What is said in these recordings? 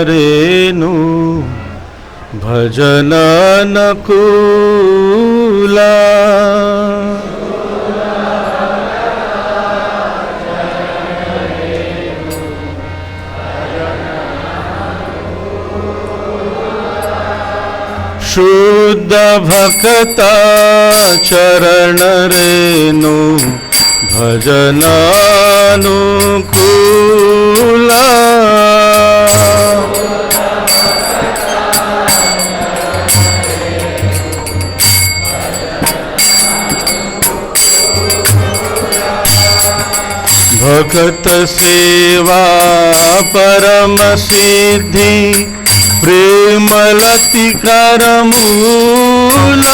Rain ಭಜನಾನುಕೂಲ ಶುದ್ಧ ಭಕ್ತ ಚರಣ ರೇನು ಭಜನಾನುಕೂಲ भक्त सेवा परम सिद्धि प्रेमलति करमूल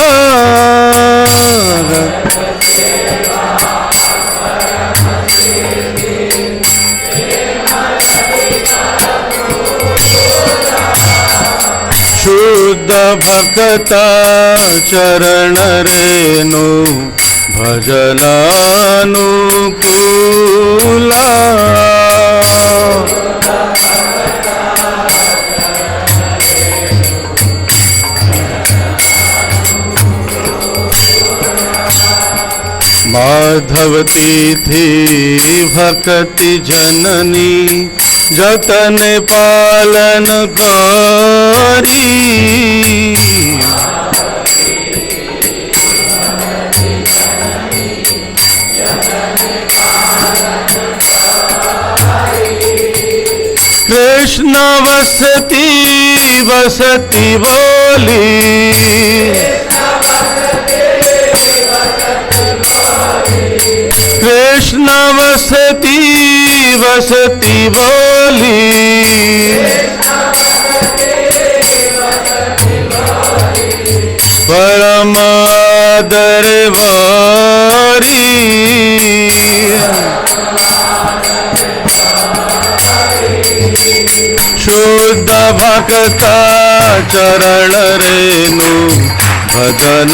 शुद्ध भक्त चरण रेनु भजनानुकूल माधव तिथि भक्ति जननी जतन पालन करी कृष्ण वसती वसती बोली कृष्ण वसती वसती बोली परम दरबारी शुद्ध भक्त चरण रेनु भजनानुकूल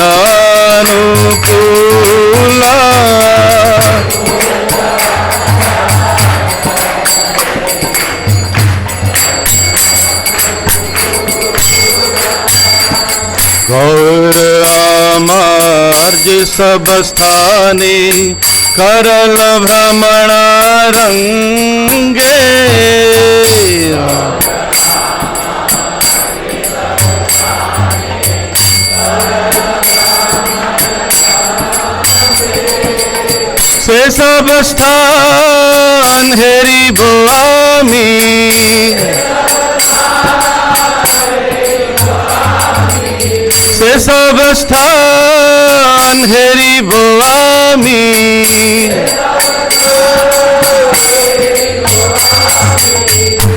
गौर आमार्ज सब स्थाने करल भ्रमण रंगे से सब स्थान हेरी बोआमी से सब स्थान हेरी बोआमी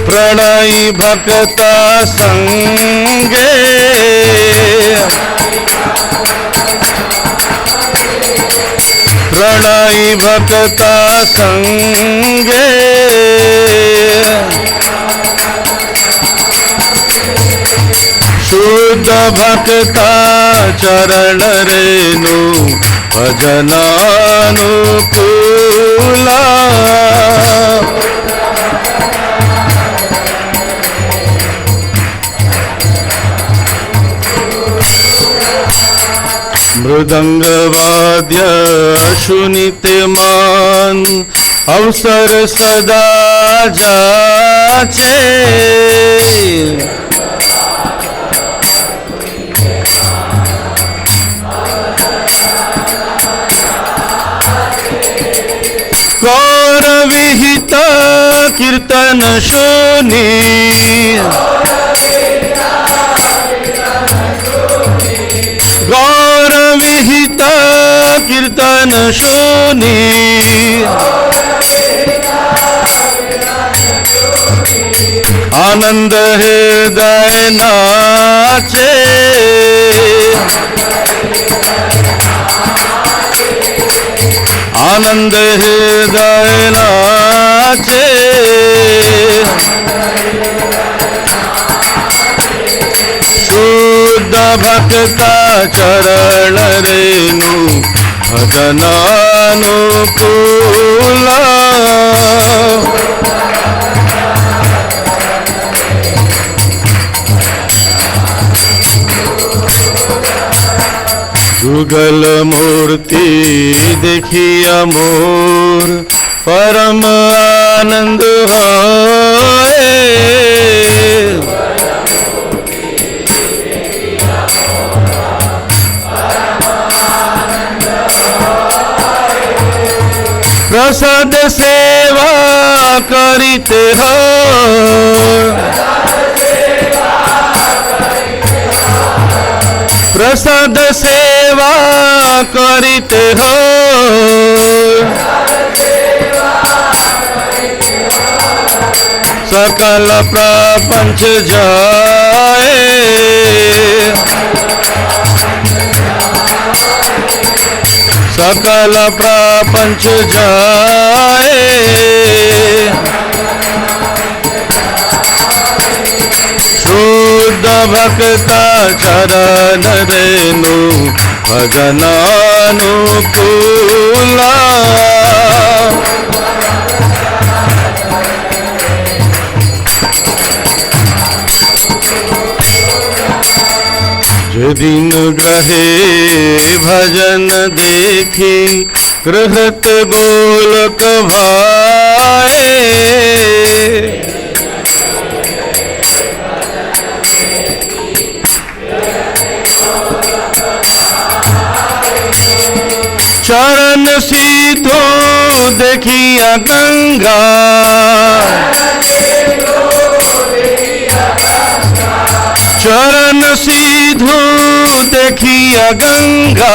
प्रणयी भक्त संगे प्रणयी भक्त संगे शुद्ध भक्त चरण रेनु भजनानुकूल मृदंग वाद्य सुनिते मान अवसर सदा जाचे गौर विहित कीर्तन सुनी गौर विहित कीर्तन सुनी आनंद हृदय नाचे आनंद हृदय नाचे शुद्ध भक्त चरण रेनु भजनानुकूल युगल मूर्ति देखिया मोर परम आनंद होए। प्रसाद सेवा करिते हो, प्रसाद सेवा करिते हो, सकल प्रपंच जाए। सकल प्रपंच जाए। शुद्ध भक्ता चरण रेणु भजनानुकूला। दिन ग्रहे भजन देखी गृहत गोलक भाए। चरण सीधो देखिया गंगा, चरण सीधो देखिया गंगा।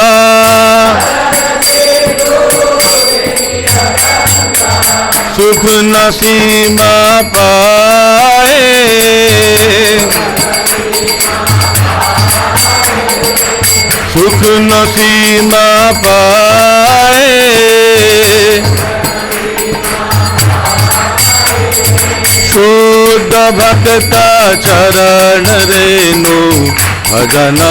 सुख न सीमा पाए, सुख न सीमा पाए। शुद्ध भक्ता चरण रेणु भजनानुकूला।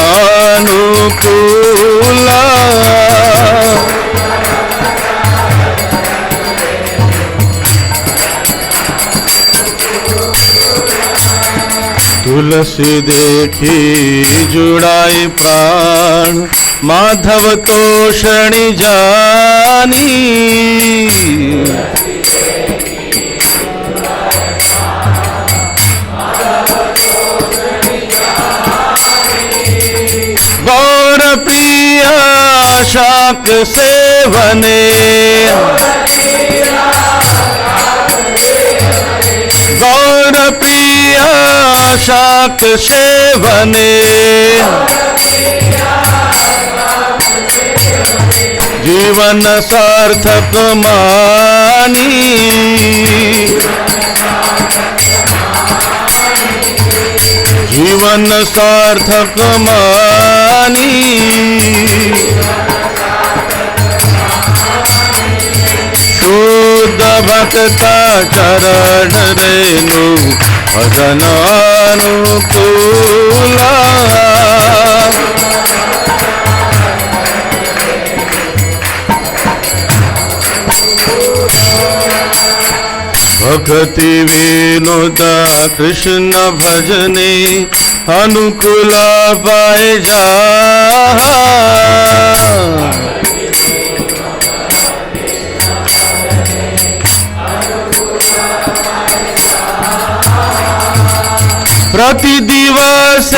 तुलसी देखी जुड़ाई प्राण, माधव तोषणी जानी। गौर प्रिया शाक सेवने, गौर प्रिया शाक सेवने। जीवन सार्थक मानी, जीवन सार्थक मानी। शुद्ध भक्ता चरण रेणु भजनानुकूला। भक्ति विनोद कृष्ण भजने, अनुकूल पाए जा। प्रति दिवस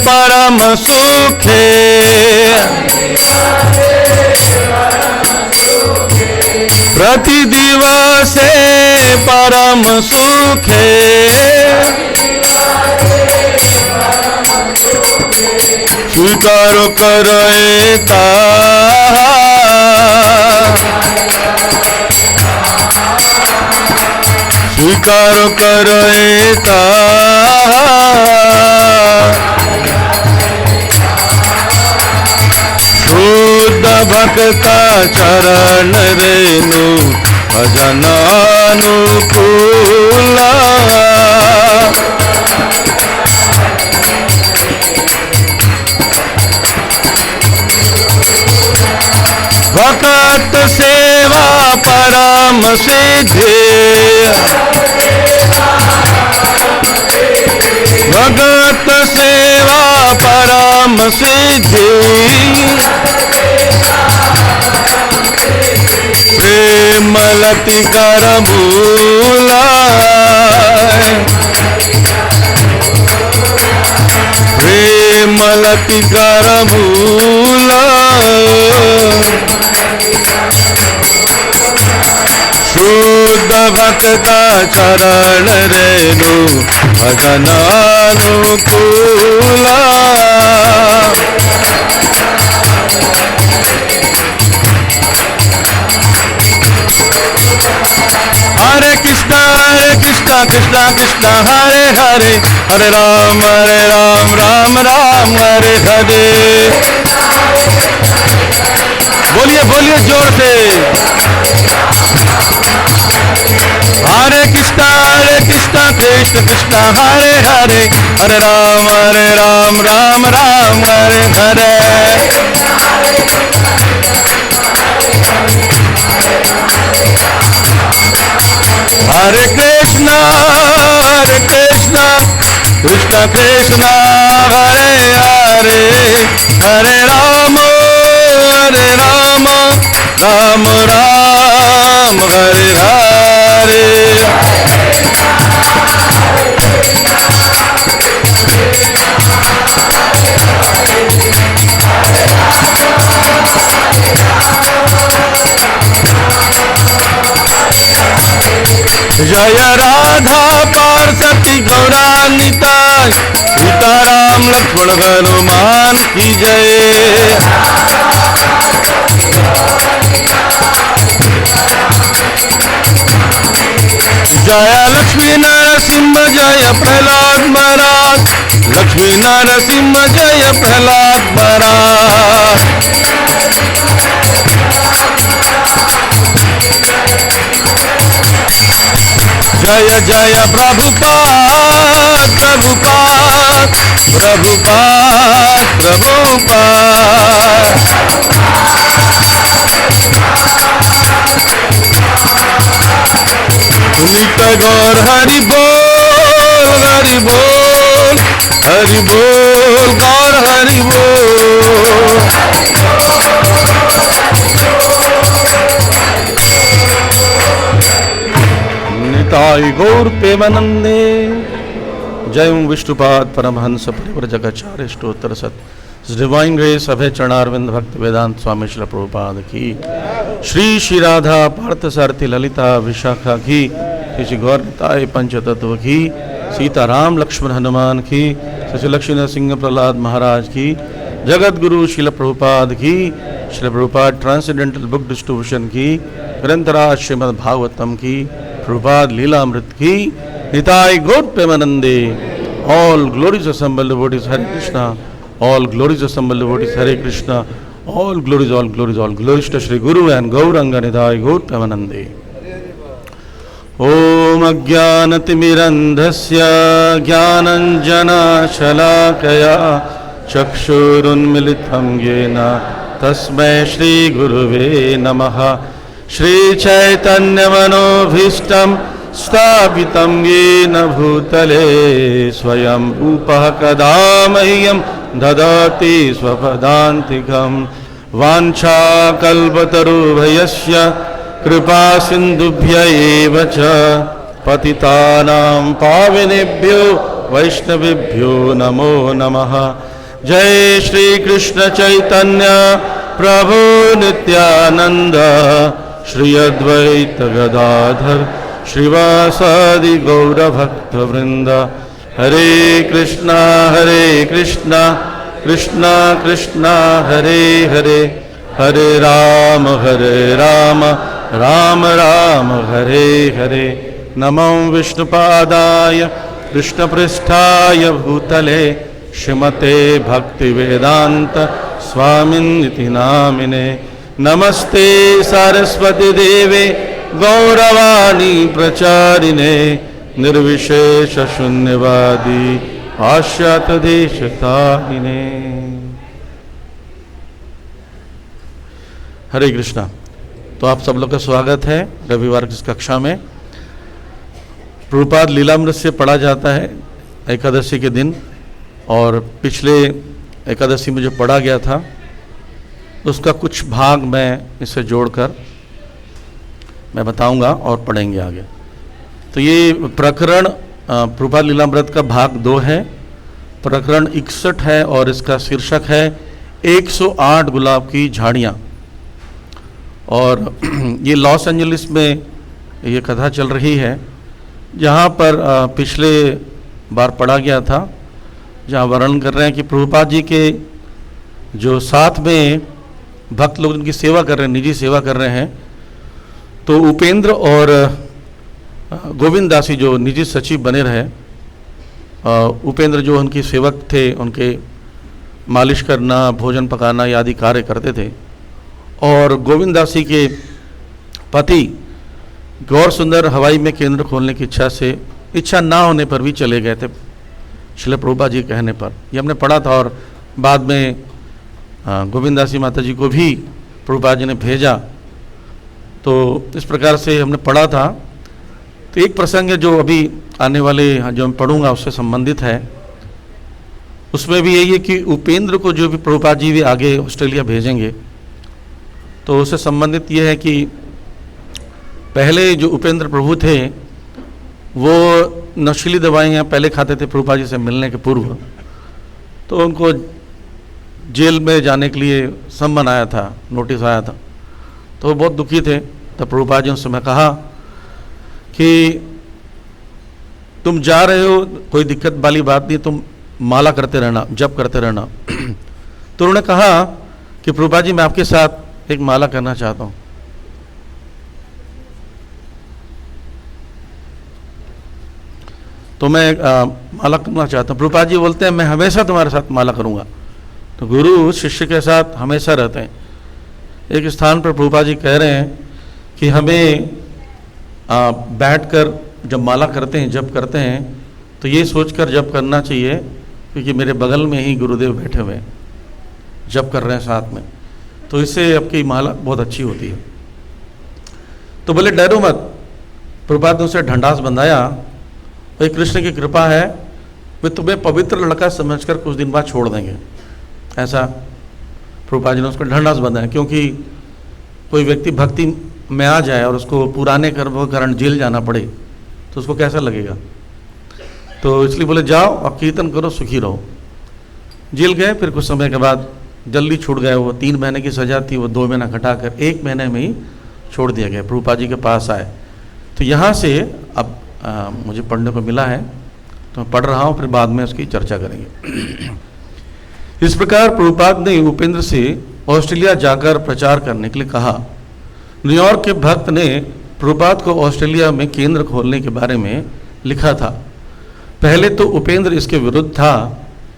परम सुखे, प्रति दिवस परम सुखे। स्वीकार करे ताहा, स्वीकार करे ताहा। शुद्ध भक्ता चरण रेणु भजनानुकूला। भक्त सेवा परम सिद्धि, भगत सेवा परम सिद्धि। प्रेमलति करमूला प्रेमलति करमूला शुद्ध भक्ता चरण रेणु भजनानुकूला हरे कृष्णा कृष्णा कृष्णा हरे हरे हरे राम राम राम हरे हरे। बोलिए बोलिए जोर से। हरे कृष्णा कृष्ण कृष्ण हरे हरे हरे राम राम राम हरे हरे। हरे कृष्णा कृष्ण कृष्ण हरे हरे हरे राम राम राम हरे हरे। जय राधा पार्वती गौरानिताय सीताराम लक्ष्मण हनुमान की जय। जय लक्ष्मी नरसिंह जय प्रहलाद महाराज लक्ष्मी नरसिंह जय प्रहलाद महाराज। जय जय प्रभुपाद प्रभुपाद प्रभुपाद प्रभुपाद। नित गौर हरि बोल हरि बोल हरि बोल गौर हरि बोल। निताय गौर प्रेमानंदे। जय विष्णुपाद परमहंस परिव्रजकाचार्य स्तोत्र सत डिवाइन ग्रेस अभय चरणारविंद भक्त वेदांत स्वामी श्री प्रभुपाद की। श्री राधा पार्थ सारथी ललिता विशाखा की। श्री गौर निताय पंचतत्व की। सीताराम लक्ष्मण हनुमान की। श्री लक्ष्मी नरसिंह प्रहलाद महाराज की। जगत गुरु श्रील प्रभुपाद की। Shri Prabhupada transcendental book distribution की। ग्रंथराज श्रीमद् भागवतम की। प्रभुपाद लीलामृत की। निताय गौर प्रेमानंदे। All glories assembled devotees Hare Krishna. All glories assembled devotees Hare Krishna. All glories to Shri Guru and Gauranga Nitai Gaura प्रेमानंदे। ओम अज्ञानतिमिरन्धस्य ज्ञानञ्जनशलाकया चक्षुरुन्मिलितं येन तस्मै श्रीगुरुवे नमः। श्रीचैतन्यमनोभीष्टं स्थापितं येन भूतले स्वयं रूपः कदा मह्यं ददाति स्वपदान्तिकं। वाञ्छाकल्पतरुभयस्य कृपा सिन्धुभ्य एव च पतितानां पावनेभ्यो वैष्णवेभ्यो नमो नमः। जय श्री कृष्ण चैतन्य प्रभु नित्यानंद श्री अद्वैत गदाधर श्रीवासादि गौर भक्त वृंद। हरे कृष्णा कृष्णा कृष्णा हरे हरे हरे राम राम राम हरे हरे। नमो विष्णुपादाय कृष्णपृष्ठाय भूतले श्रीमते भक्तिवेदांत स्वामिनिति नामिने। नमस्ते सरस्वती देवे गौरवाणी प्रचारिणे निर्विशेष शून्यवादी पाश्चात देशतारिणे। हरे कृष्णा। तो आप सब लोग का स्वागत है रविवार की इस कक्षा में। प्रभुपाद लीलामृत से पढ़ा जाता है एकादशी के दिन, और पिछले एकादशी में जो पढ़ा गया था उसका कुछ भाग मैं इसे जोड़कर मैं बताऊंगा और पढ़ेंगे आगे। तो ये प्रकरण प्रभुपाद लीलामृत का भाग 2 है, प्रकरण 61 है और इसका शीर्षक है 108 गुलाब की झाड़ियाँ। और ये लॉस एंजलिस में ये कथा चल रही है, जहाँ पर पिछले बार पढ़ा गया था, जहाँ वर्णन कर रहे हैं कि प्रभुपाद जी के जो साथ में भक्त लोग उनकी सेवा कर रहे हैं, निजी सेवा कर रहे हैं, तो उपेंद्र और गोविंद दासी जो निजी सचिव बने रहे, उपेंद्र जो उनके सेवक थे, उनके मालिश करना, भोजन पकाना आदि कार्य करते थे, और गोविंद दासी के पति गौर सुंदर हवाई में केंद्र खोलने की इच्छा ना होने पर भी चले गए थे श्रील प्रभुपाद जी कहने पर। ये हमने पढ़ा था, और बाद में गोविंद दासी माता जी को भी प्रभुपाद जी ने भेजा, तो इस प्रकार से हमने पढ़ा था। तो एक प्रसंग है जो अभी आने वाले जो मैं पढ़ूंगा उससे संबंधित है, उसमें भी यही है कि उपेंद्र को जो भी प्रभुपाद जी भी आगे ऑस्ट्रेलिया भेजेंगे, तो उससे संबंधित ये है कि पहले जो उपेंद्र प्रभु थे वो नशीली दवाइयाँ पहले खाते थे प्रभुपाद जी से मिलने के पूर्व, तो उनको जेल में जाने के लिए सम्मन आया था, नोटिस आया था, तो वो बहुत दुखी थे। तब प्रभुपाद जी उस समय कहा कि तुम जा रहे हो, कोई दिक्कत वाली बात नहीं, तुम माला करते रहना, जप करते रहना। तो उन्होंने कहा कि प्रभुपाद जी मैं आपके साथ एक माला करना चाहता हूँ। तो मैं माला करना चाहता हूँ। प्रभुपाद जी बोलते हैं मैं हमेशा तुम्हारे साथ माला करूँगा। तो गुरु शिष्य के साथ हमेशा रहते हैं। एक स्थान पर प्रभुपाद जी कह रहे हैं कि हमें बैठकर जब माला करते हैं, जप करते हैं, तो ये सोचकर जप करना चाहिए क्योंकि मेरे बगल में ही गुरुदेव बैठे हुए हैं, जप कर रहे हैं साथ में, तो इससे आपकी माला बहुत अच्छी होती है। तो बोले डरो मत। प्रभुपाद ने उसे ढंढास बंधाया, भाई कृष्ण की कृपा है, वे तुम्हें पवित्र लड़का समझकर कुछ दिन बाद छोड़ देंगे। ऐसा प्रभुपाद जी ने उसको ढंढास बंधाया, क्योंकि कोई व्यक्ति भक्ति में आ जाए और उसको पुराने कर्मों के कारण जेल जाना पड़े तो उसको कैसा लगेगा। तो इसलिए बोले जाओ और कीर्तन करो, सुखी रहो। जेल गए, फिर कुछ समय के बाद जल्दी छूट गए। वो 3 महीने की सज़ा थी, वो 2 महीना घटाकर 1 महीने में ही छोड़ दिया गया। प्रभुपाद जी के पास आए। तो यहाँ से अब मुझे पढ़ने को मिला है तो मैं पढ़ रहा हूँ, फिर बाद में उसकी चर्चा करेंगे। इस प्रकार प्रभुपाद ने उपेंद्र से ऑस्ट्रेलिया जाकर प्रचार करने के लिए कहा। न्यूयॉर्क के भक्त ने प्रभुपाद को ऑस्ट्रेलिया में केंद्र खोलने के बारे में लिखा था। पहले तो उपेंद्र इसके विरुद्ध था,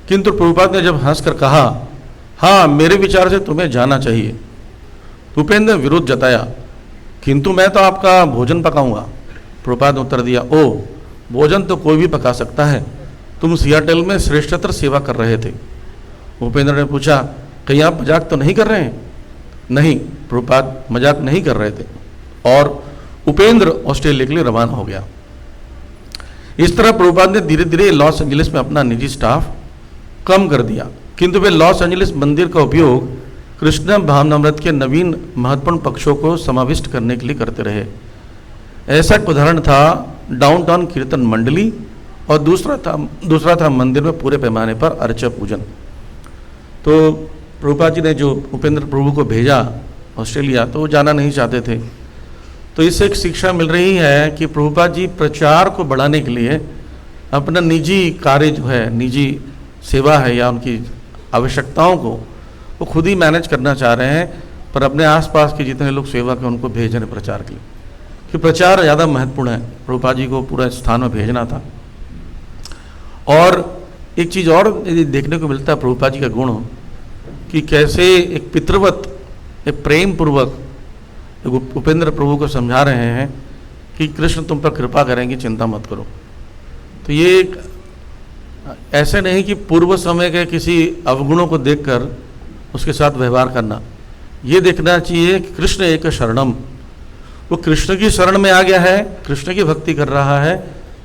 किंतु प्रभुपाद ने जब हंसकर कहा हाँ मेरे विचार से तुम्हें जाना चाहिए, उपेंद्र ने विरोध जताया, किंतु मैं तो आपका भोजन पकाऊंगा। प्रभुपाद ने उत्तर दिया, ओ भोजन तो कोई भी पका सकता है, तुम सियाटल में श्रेष्ठतर सेवा कर रहे थे। उपेंद्र ने पूछा कहीं आप मजाक तो नहीं कर रहे हैं? नहीं, प्रभुपाद मजाक नहीं कर रहे थे। और उपेंद्र ऑस्ट्रेलिया के लिए रवाना हो गया। इस तरह प्रभुपाद ने धीरे धीरे लॉस एंजलिस में अपना निजी स्टाफ कम कर दिया, किंतु वे लॉस एंजलिस मंदिर का उपयोग कृष्ण भावनामृत के नवीन महत्वपूर्ण पक्षों को समाविष्ट करने के लिए करते रहे। ऐसा एक उदाहरण था डाउनटाउन कीर्तन मंडली, और दूसरा था मंदिर में पूरे पैमाने पर अर्चा पूजन। तो प्रभुपाद जी ने जो उपेंद्र प्रभु को भेजा ऑस्ट्रेलिया, तो वो जाना नहीं चाहते थे। तो इससे एक शिक्षा मिल रही है कि प्रभुपाद जी प्रचार को बढ़ाने के लिए अपना निजी कार्य जो है, निजी सेवा है या उनकी आवश्यकताओं को वो खुद ही मैनेज करना चाह रहे हैं, पर अपने आसपास के जितने लोग सेवक हैं उनको भेज रहे हैं प्रचार के लिए, कि प्रचार ज़्यादा महत्वपूर्ण है। प्रभुपाद जी को पूरा स्थान में भेजना था। और एक चीज़ और देखने को मिलता है प्रभुपाद जी का गुण, कि कैसे एक पितृवत, एक प्रेम पूर्वक उपेंद्र प्रभु को समझा रहे हैं कि कृष्ण तुम पर कृपा करेंगे, चिंता मत करो। तो ये एक ऐसे नहीं कि पूर्व समय के किसी अवगुणों को देखकर उसके साथ व्यवहार करना, ये देखना चाहिए कि कृष्ण एक शरणम, वो कृष्ण की शरण में आ गया है, कृष्ण की भक्ति कर रहा है,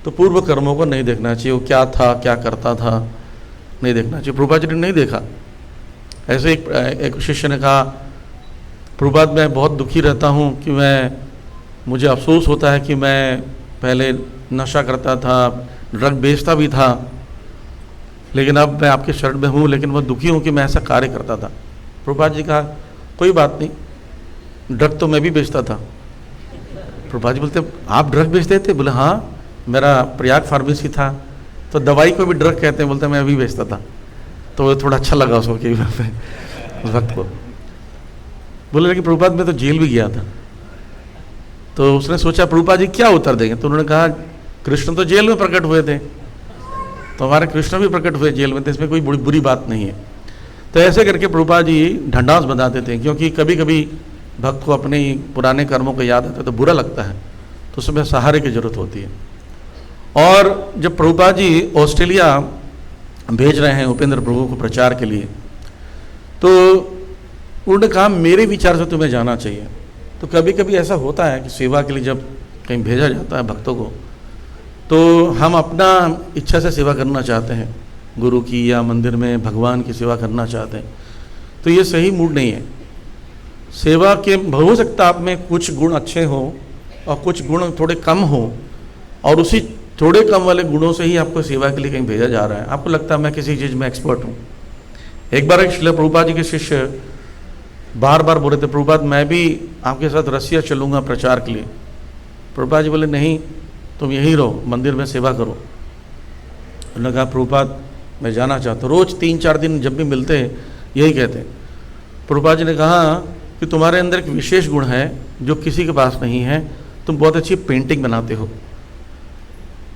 तो पूर्व कर्मों को नहीं देखना चाहिए, वो क्या था, क्या करता था, नहीं देखना चाहिए। प्रभुपाद जी ने नहीं देखा। ऐसे एक शिष्य ने कहा, प्रभुपाद मैं बहुत दुखी रहता हूँ कि मैं मुझे अफसोस होता है कि मैं पहले नशा करता था, ड्रग बेचता भी था, लेकिन अब मैं आपके शरण में हूँ, लेकिन मैं दुखी हूँ कि मैं ऐसा कार्य करता था। प्रभुपाद जी कहा कोई बात नहीं, ड्रग तो मैं भी बेचता था। प्रभुपाद जी बोलते आप ड्रग बेचते थे? बोले हाँ, मेरा प्रयाग फार्मेसी था, तो दवाई को भी ड्रग कहते हैं। बोलते मैं भी बेचता था। तो थोड़ा अच्छा लगा उसको कि उस वक्त को। बोले लेकिन प्रभुपाद मैं तो जेल भी गया था। तो उसने सोचा प्रभुपाद जी क्या उत्तर देंगे, तो उन्होंने कहा कृष्ण तो जेल में प्रकट हुए थे, तो हमारे कृष्ण भी प्रकट हुए जेल में थे, इसमें कोई बुरी बात नहीं है। तो ऐसे करके प्रभुपाद जी ढंढास बंधाते थे, क्योंकि कभी कभी भक्त को अपने पुराने कर्मों को याद आता है तो बुरा लगता है, तो उसमें सहारे की जरूरत होती है। और जब प्रभुपाद जी ऑस्ट्रेलिया भेज रहे हैं उपेंद्र प्रभु को प्रचार के लिए, तो उन्होंने कहा मेरे विचार से तुम्हें जाना चाहिए। तो कभी कभी ऐसा होता है कि सेवा के लिए जब कहीं भेजा जाता है भक्तों को, तो हम अपना इच्छा से सेवा करना चाहते हैं, गुरु की या मंदिर में भगवान की सेवा करना चाहते हैं, तो ये सही मूड नहीं है। सेवा के हो सकता आप में कुछ गुण अच्छे हों और कुछ गुण थोड़े कम हों, और उसी थोड़े कम वाले गुणों से ही आपको सेवा के लिए कहीं भेजा जा रहा है। आपको लगता है मैं किसी चीज़ में एक्सपर्ट हूँ। एक बार एक श्रील प्रभुपाद जी के शिष्य बार बार बोल रहे थे प्रभुपाद मैं भी आपके साथ रसिया चलूँगा प्रचार के लिए। प्रभुपाद जी बोले नहीं, तुम यहीं रहो, मंदिर में सेवा करो। उन्होंने कहा प्रभुपाद मैं जाना चाहता हूँ। रोज़ 3-4 दिन जब भी मिलते हैं यही कहते हैं। प्रभुपाद जी ने कहा कि तुम्हारे अंदर एक विशेष गुण है जो किसी के पास नहीं है, तुम बहुत अच्छी पेंटिंग बनाते हो।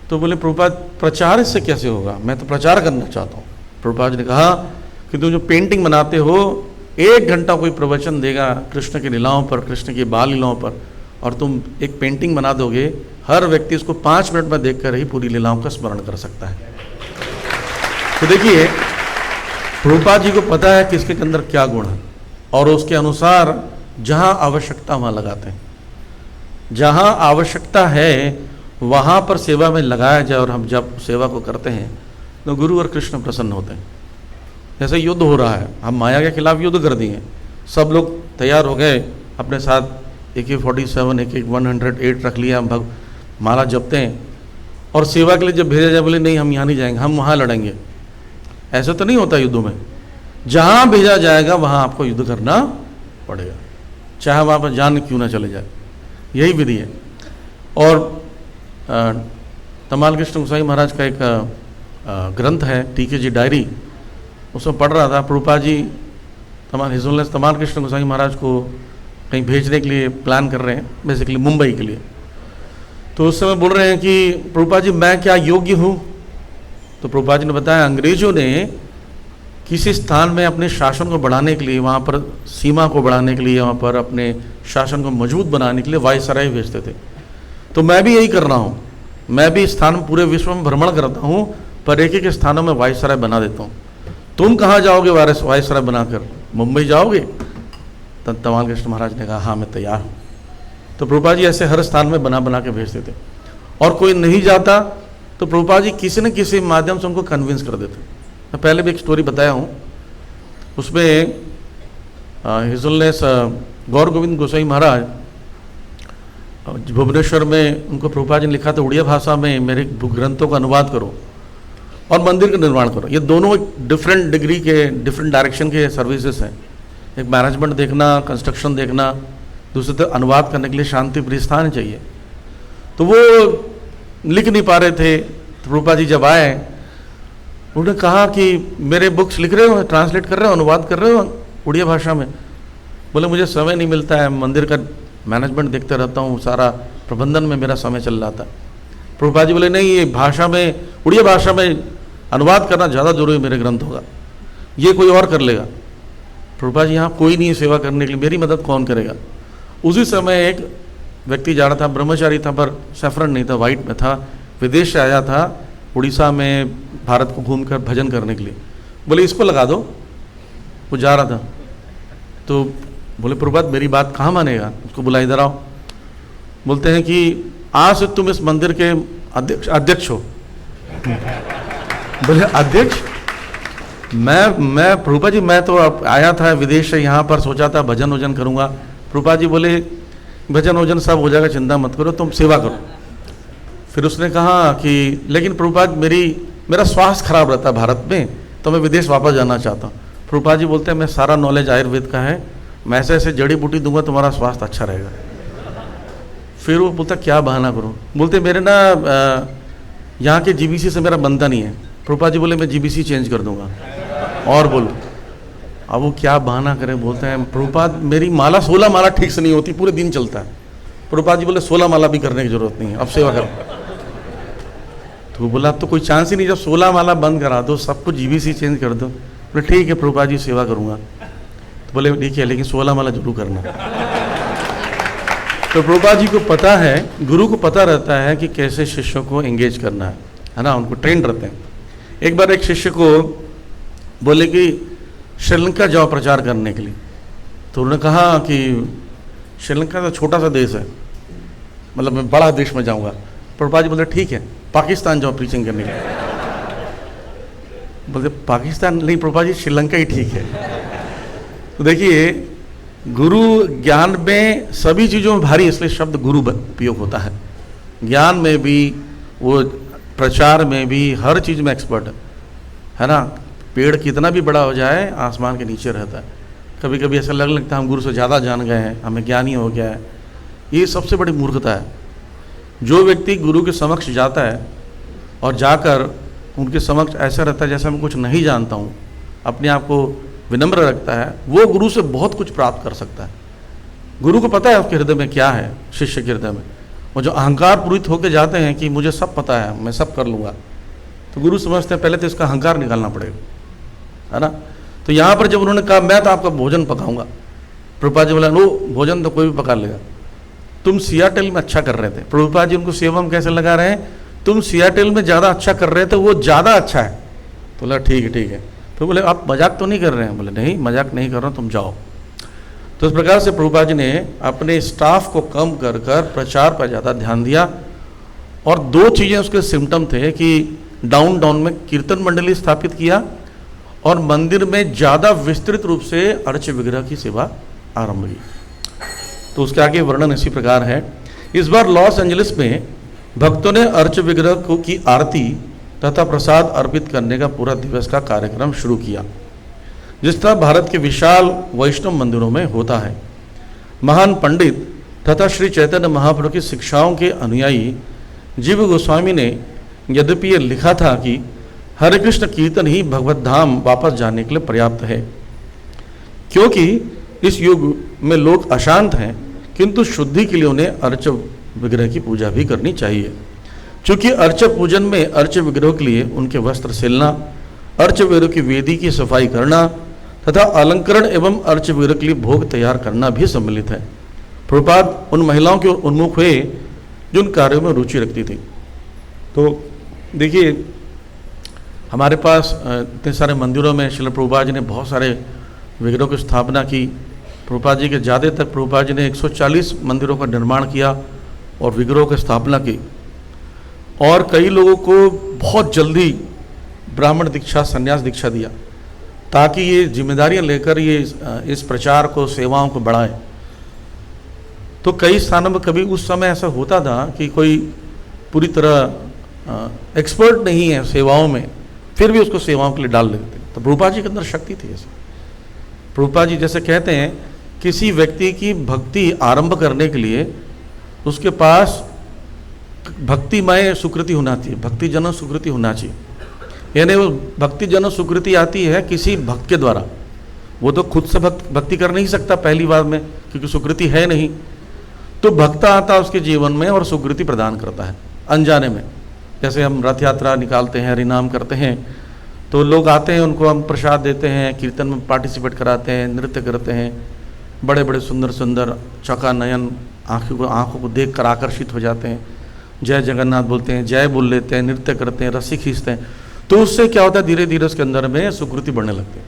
तो बोले प्रभुपाद प्रचार इससे कैसे होगा, मैं तो प्रचार करना चाहता हूँ। प्रभुपाद जी ने कहा कि तुम जो पेंटिंग बनाते हो, 1 घंटा कोई प्रवचन देगा कृष्ण की लीलाओं पर, कृष्ण की बाल लीलाओं पर, और तुम एक पेंटिंग बना दोगे, हर व्यक्ति उसको 5 मिनट में देखकर ही पूरी लीलाओं का स्मरण कर सकता है। तो देखिए प्रभुपाद जी को पता है किसके अंदर क्या गुण है, और उसके अनुसार जहाँ आवश्यकता वहाँ लगाते हैं। जहाँ आवश्यकता है वहाँ पर सेवा में लगाया जाए, और हम जब सेवा को करते हैं तो गुरु और कृष्ण प्रसन्न होते हैं। जैसे युद्ध हो रहा है, हम माया के खिलाफ युद्ध कर दिए, सब लोग तैयार हो गए, अपने साथ AK-47 AK-108 रख लिया, हम माला जपते हैं, और सेवा के लिए जब भेजा जाए बोले नहीं हम यहाँ नहीं जाएंगे, हम वहाँ लड़ेंगे। ऐसा तो नहीं होता युद्धों में। जहाँ भेजा जाएगा वहाँ आपको युद्ध करना पड़ेगा, चाहे वहाँ पर जान क्यों ना चले जाए, यही विधि है। और तमाल कृष्ण गोसाई महाराज का एक ग्रंथ है TK जी डायरी, उसमें पढ़ रहा था प्रभुपाद जी तमाल कृष्ण गोसाई महाराज को कहीं भेजने के लिए प्लान कर रहे हैं, बेसिकली मुंबई के लिए। तो उस समय बोल रहे हैं कि प्रभुपाद जी मैं क्या योग्य हूँ। तो प्रभुपाद जी ने बताया अंग्रेजों ने किसी स्थान में अपने शासन को बढ़ाने के लिए, वहाँ पर सीमा को बढ़ाने के लिए, वहाँ पर अपने शासन को मजबूत बनाने के लिए वायसराय भेजते थे। तो मैं भी यही कर रहा हूँ, मैं भी स्थान पूरे विश्व में भ्रमण करता हूँ, पर एक एक स्थानों में वायसराय बना देता हूँ। तुम कहाँ जाओगे वायसराय बनाकर, मुंबई जाओगे? तब तमाल कृष्ण महाराज ने कहा हाँ मैं तैयार हूँ। तो प्रभुपाद जी ऐसे हर स्थान में बना बना के भेजते थे, और कोई नहीं जाता तो प्रभुपाद जी किसी न किसी माध्यम से उनको कन्विंस कर देते। मैं पहले भी एक स्टोरी बताया हूँ, उसमें हिजुलनेस गौर गोविंद गोसाई महाराज भुवनेश्वर में, उनको प्रभुपाद जी ने लिखा था उड़िया भाषा में मेरे ग्रंथों का अनुवाद करो और मंदिर का निर्माण करो। ये दोनों डिफरेंट डिग्री के, डिफरेंट डायरेक्शन के सर्विसेज हैं। एक मैनेजमेंट देखना, कंस्ट्रक्शन देखना, दूसरे तरफ अनुवाद करने के लिए शांति प्रिय स्थान चाहिए। तो वो लिख नहीं पा रहे थे। तो प्रभुपाद जी जब आए, उन्होंने कहा कि मेरे बुक्स लिख रहे हो, ट्रांसलेट कर रहे हो, अनुवाद कर रहे हो उड़िया भाषा में? बोले मुझे समय नहीं मिलता है, मंदिर का मैनेजमेंट देखते रहता हूँ, सारा प्रबंधन में मेरा समय चल रहा था। प्रभुपाद जी बोले नहीं, ये भाषा में, उड़िया भाषा में अनुवाद करना ज़्यादा जरूरी मेरे ग्रंथों का, ये कोई और कर लेगा। प्रभुपाद जी यहाँ कोई नहीं है सेवा करने के लिए, मेरी मदद कौन करेगा? उसी समय एक व्यक्ति जा रहा था, ब्रह्मचारी था पर सैफरन नहीं था, वाइट में था, विदेश से आया था, उड़ीसा में भारत को घूमकर भजन करने के लिए। बोले इसको लगा दो, वो जा रहा था। तो बोले प्रभुपाद मेरी बात कहाँ मानेगा, उसको बुला इधर आओ। बोलते हैं कि आज से तुम इस मंदिर के अध्यक्ष हो। बोले अध्यक्ष? मैं प्रभुपाद जी मैं तो आया था विदेश से, यहाँ पर सोचा था भजन वजन करूँगा। प्रभुपाद जी बोले भजन वजन सब हो जाएगा, चिंता मत करो, तुम सेवा करो। फिर उसने कहा कि लेकिन प्रभुपाद मेरा स्वास्थ्य खराब रहता है भारत में, तो मैं विदेश वापस जाना चाहता हूँ। प्रभुपाद जी बोलते हैं मैं सारा नॉलेज आयुर्वेद का है, मैं ऐसे ऐसे जड़ी बूटी दूंगा तुम्हारा स्वास्थ्य अच्छा रहेगा। फिर वो बोलता क्या बहाना करूँ, बोलते मेरे ना यहाँ के जीबीसी से मेरा बनता नहीं है। प्रभुपाद जी बोले मैं जीबीसी चेंज कर दूंगा और बोलो। अब वो क्या बहाना करें, बोलते हैं प्रभुपाद मेरी माला 16 माला ठीक से नहीं होती, पूरे दिन चलता है। प्रभुपाद जी बोले 16 माला भी करने की जरूरत नहीं है, अब सेवा करो। तो बोला अब तो कोई चांस ही नहीं, जब 16 माला बंद करा दो, सब कुछ जीबीसी चेंज कर दो। बोले ठीक है प्रभुपाद जी सेवा करूँगा। तो बोले ठीक है लेकिन 16 माला जरूर करना। तो प्रभुपाद जी को पता है, गुरु को पता रहता है कि कैसे शिष्यों को एंगेज करना है ना, उनको ट्रेन रहते हैं। एक बार एक शिष्य को बोले कि श्रीलंका जाओ प्रचार करने के लिए। तो उन्होंने कहा कि श्रीलंका तो छोटा सा देश है, मतलब मैं बड़ा देश में जाऊंगा। प्रभुपाद जी बोले ठीक है पाकिस्तान जाओ प्रीचिंग करने के लिए। बोलते पाकिस्तान नहीं प्रभुपाद जी, श्रीलंका ही ठीक है। तो देखिए गुरु ज्ञान में सभी चीज़ों में भारी, इसलिए शब्द गुरु उपयोग होता है। ज्ञान में भी, वो प्रचार में भी, हर चीज़ में एक्सपर्ट है ना। पेड़ कितना भी बड़ा हो जाए आसमान के नीचे रहता है। कभी कभी ऐसा लगता है हम गुरु से ज़्यादा जान गए हैं, हमें ज्ञानी हो गया है। ये सबसे बड़ी मूर्खता है। जो व्यक्ति गुरु के समक्ष जाता है और जाकर उनके समक्ष ऐसा रहता है जैसे मैं कुछ नहीं जानता हूँ, अपने आप को विनम्र रखता है, वो गुरु से बहुत कुछ प्राप्त कर सकता है। गुरु को पता है उसके हृदय में क्या है, शिष्य के हृदय में। वो जो अहंकार पूरित होकर जाते हैं कि मुझे सब पता है, मैं सब कर लूँगा, तो गुरु समझते हैं पहले तो इसका अहंकार निकालना पड़ेगा, है ना। तो यहाँ पर जब उन्होंने कहा मैं तो आपका भोजन पकाऊंगा, प्रभुपाद जी बोला नो भोजन तो कोई भी पका लेगा, तुम सियाटल में अच्छा कर रहे थे। प्रभुपाद जी उनको सेवा में कैसे लगा रहे हैं, तुम सियाटल में ज़्यादा अच्छा कर रहे थे, वो ज़्यादा अच्छा है। तो बोला ठीक है ठीक है। तो बोले आप मजाक तो नहीं कर रहे हैं? बोले नहीं मजाक नहीं कर रहा हूँ, तुम जाओ। तो इस प्रकार से प्रभुपाद जी ने अपने स्टाफ को कम कर कर प्रचार पर ज़्यादा ध्यान दिया। और दो चीज़ें उसके सिम्टम थे कि डाउन में कीर्तन मंडली स्थापित किया और मंदिर में ज़्यादा विस्तृत रूप से अर्च विग्रह की सेवा आरंभ की। तो उसके आगे वर्णन इसी प्रकार है। इस बार लॉस एंजलिस में भक्तों ने अर्च विग्रह को की आरती तथा प्रसाद अर्पित करने का पूरा दिवस का कार्यक्रम शुरू किया, जिस तरह भारत के विशाल वैष्णव मंदिरों में होता है। महान पंडित तथा श्री चैतन्य महाप्रभु की शिक्षाओं के अनुयायी जीव गोस्वामी ने यद्यपि ये लिखा था कि हरे कृष्ण कीर्तन ही भगवत धाम वापस जाने के लिए पर्याप्त है, क्योंकि इस युग में लोग अशांत हैं, किंतु शुद्धि के लिए उन्हें अर्च विग्रह की पूजा भी करनी चाहिए। चूँकि अर्च पूजन में अर्च विग्रह के लिए उनके वस्त्र सिलना, अर्च विग्रह की वेदी की सफाई करना तथा अलंकरण एवं अर्च विग्रह के लिए भोग तैयार करना भी सम्मिलित है। प्रभुपाद उन महिलाओं के उन्मुख हुए जो उन कार्यों में रुचि रखती थी। तो देखिए हमारे पास इतने सारे मंदिरों में श्रील प्रभुपाद जी ने बहुत सारे विग्रहों की स्थापना की। प्रभुपाद जी के ज़्यादा तक प्रभुपाद जी ने 140 मंदिरों का निर्माण किया और विग्रहों की स्थापना की। और कई लोगों को बहुत जल्दी ब्राह्मण दीक्षा, संन्यास दीक्षा दिया, ताकि ये जिम्मेदारियां लेकर ये इस प्रचार को, सेवाओं को बढ़ाएं। तो कई स्थानों में कभी उस समय ऐसा होता था कि कोई पूरी तरह एक्सपर्ट नहीं है सेवाओं में, फिर भी उसको सेवाओं के लिए डाल देते। तो प्रभुपाद जी के अंदर शक्ति थी ऐसी। प्रभुपाद जी जैसे कहते हैं किसी व्यक्ति की भक्ति आरंभ करने के लिए उसके पास भक्तिमय सुकृति होना चाहिए, भक्ति जन सुकृति होना चाहिए। यानी वो भक्ति जन सुकृति आती है किसी भक्त के द्वारा, वो तो खुद से भक्ति कर नहीं सकता पहली बार में, क्योंकि सुकृति है नहीं। तो भक्त आता है उसके जीवन में और सुकृति प्रदान करता है अनजाने में। जैसे हम रथ यात्रा निकालते हैं, हरिनाम करते हैं, तो लोग आते हैं, उनको हम प्रसाद देते हैं, कीर्तन में पार्टिसिपेट कराते हैं, नृत्य करते हैं, बड़े बड़े सुंदर सुंदर चौका नयन आँखों को देख कर आकर्षित हो जाते हैं, जय जगन्नाथ बोलते हैं, जय बोल लेते हैं, नृत्य करते हैं, रस्सी खींचते हैं। तो उससे क्या होता है, धीरे धीरे उसके अंदर में सुकृति बढ़ने लगती है।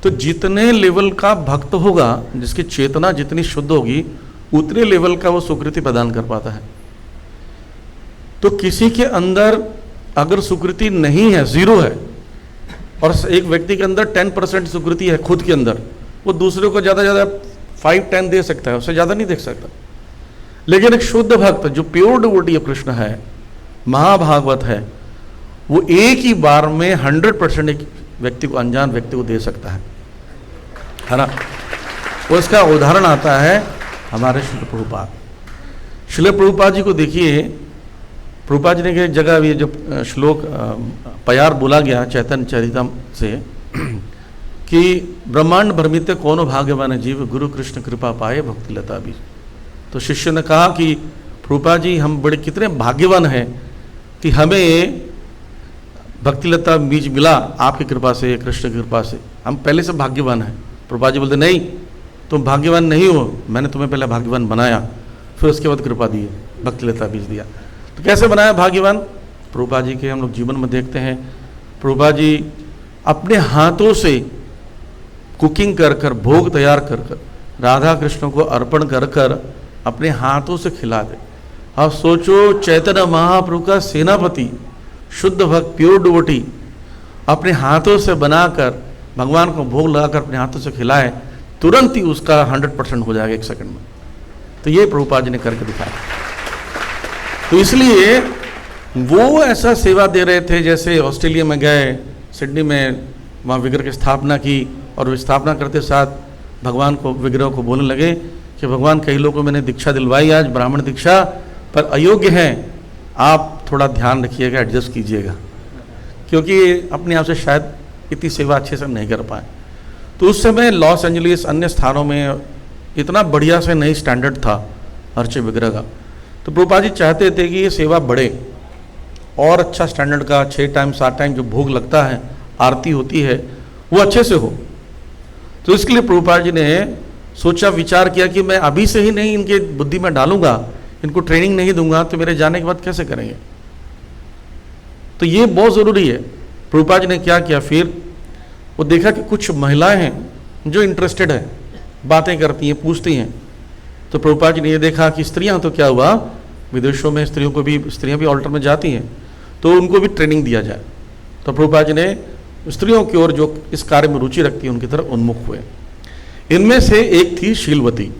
तो जितने लेवल का भक्त होगा, जिसकी चेतना जितनी शुद्ध होगी, उतने लेवल का वो सुकृति प्रदान कर पाता है। तो किसी के अंदर अगर सुकृति नहीं है, जीरो है, और एक व्यक्ति के अंदर 10% सुकृति है खुद के अंदर, वो दूसरे को ज़्यादा 5-10 दे सकता है, उससे ज़्यादा नहीं दे सकता। लेकिन एक शुद्ध भक्त जो प्योर डिवोटी ऑफ कृष्ण है, महाभागवत है, वो एक ही बार में 100% एक व्यक्ति को, अनजान व्यक्ति को दे सकता है ना। उसका उदाहरण आता है हमारे श्रील प्रभुपाद। श्रील प्रभुपाद जी को देखिए, प्रभुपाद जी ने एक जगह ये जो श्लोक प्यार बोला गया चैतन्य चरितम से कि ब्रह्मांड भ्रमित कौनो भाग्यवान जीव गुरु कृष्ण कृपा पाए भक्ति लता बीज। तो शिष्य ने कहा कि प्रभुपाद जी हम बड़े कितने भाग्यवान हैं कि हमें भक्ति लता बीज मिला आपकी कृपा से, कृष्ण की कृपा से, हम पहले से भाग्यवान हैं। प्रभुपाद जी बोलते नहीं, तुम भाग्यवान नहीं हो, मैंने तुम्हें पहले भाग्यवान बनाया, फिर उसके बाद कृपा दी, भक्ति लता बीज दिया। तो कैसे बनाया भाग्यवान? प्रभुपाद जी के हम लोग जीवन में देखते हैं, प्रभुपाद जी अपने हाथों से कुकिंग कर कर, भोग तैयार कर कर, राधा कृष्ण को अर्पण कर कर अपने हाथों से खिला दे। अब सोचो, चैतन्य महाप्रभु का सेनापति, शुद्ध भक्त, प्योर डिवोटी, अपने हाथों से बनाकर भगवान को भोग लगाकर अपने हाथों से खिलाए, तुरंत ही उसका 100% हो जाएगा 1 सेकंड में। तो ये प्रभुपाद जी ने करके दिखाया। तो इसलिए वो ऐसा सेवा दे रहे थे, जैसे ऑस्ट्रेलिया में गए, सिडनी में वहाँ विग्रह की स्थापना की, और वो स्थापना करते साथ भगवान को, विग्रह को बोलने लगे कि भगवान कई लोगों को मैंने दीक्षा दिलवाई आज, ब्राह्मण दीक्षा, पर अयोग्य हैं, आप थोड़ा ध्यान रखिएगा, एडजस्ट कीजिएगा, क्योंकि अपने आप से शायद इतनी सेवा अच्छे से नहीं कर पाए। तो उस समय लॉस एंजलिस अन्य स्थानों में इतना बढ़िया से नहीं स्टैंडर्ड था अर्च विग्रह का। तो प्रभुपाद जी चाहते थे कि ये सेवा बढ़े और अच्छा स्टैंडर्ड का 6 टाइम 7 टाइम जो भोग लगता है, आरती होती है, वो अच्छे से हो। तो इसके लिए प्रभुपाद जी ने सोचा, विचार किया कि मैं अभी से ही नहीं इनके बुद्धि में डालूंगा, इनको ट्रेनिंग नहीं दूंगा तो मेरे जाने के बाद कैसे करेंगे। तो ये बहुत ज़रूरी है। प्रभुपाद जी ने क्या किया, फिर वो देखा कि कुछ महिलाएं हैं जो इंटरेस्टेड है, बातें करती हैं, पूछती हैं। तो प्रभुपाद जी ने ये देखा कि स्त्रियां, तो क्या हुआ, विदेशों में स्त्रियां भी ऑल्टर में जाती हैं, तो उनको भी ट्रेनिंग दिया जाए। तो प्रभुपाद जी ने स्त्रियों की ओर जो इस कार्य में रुचि रखती है उनकी तरफ उन्मुख हुए। इनमें से एक थी शीलवती।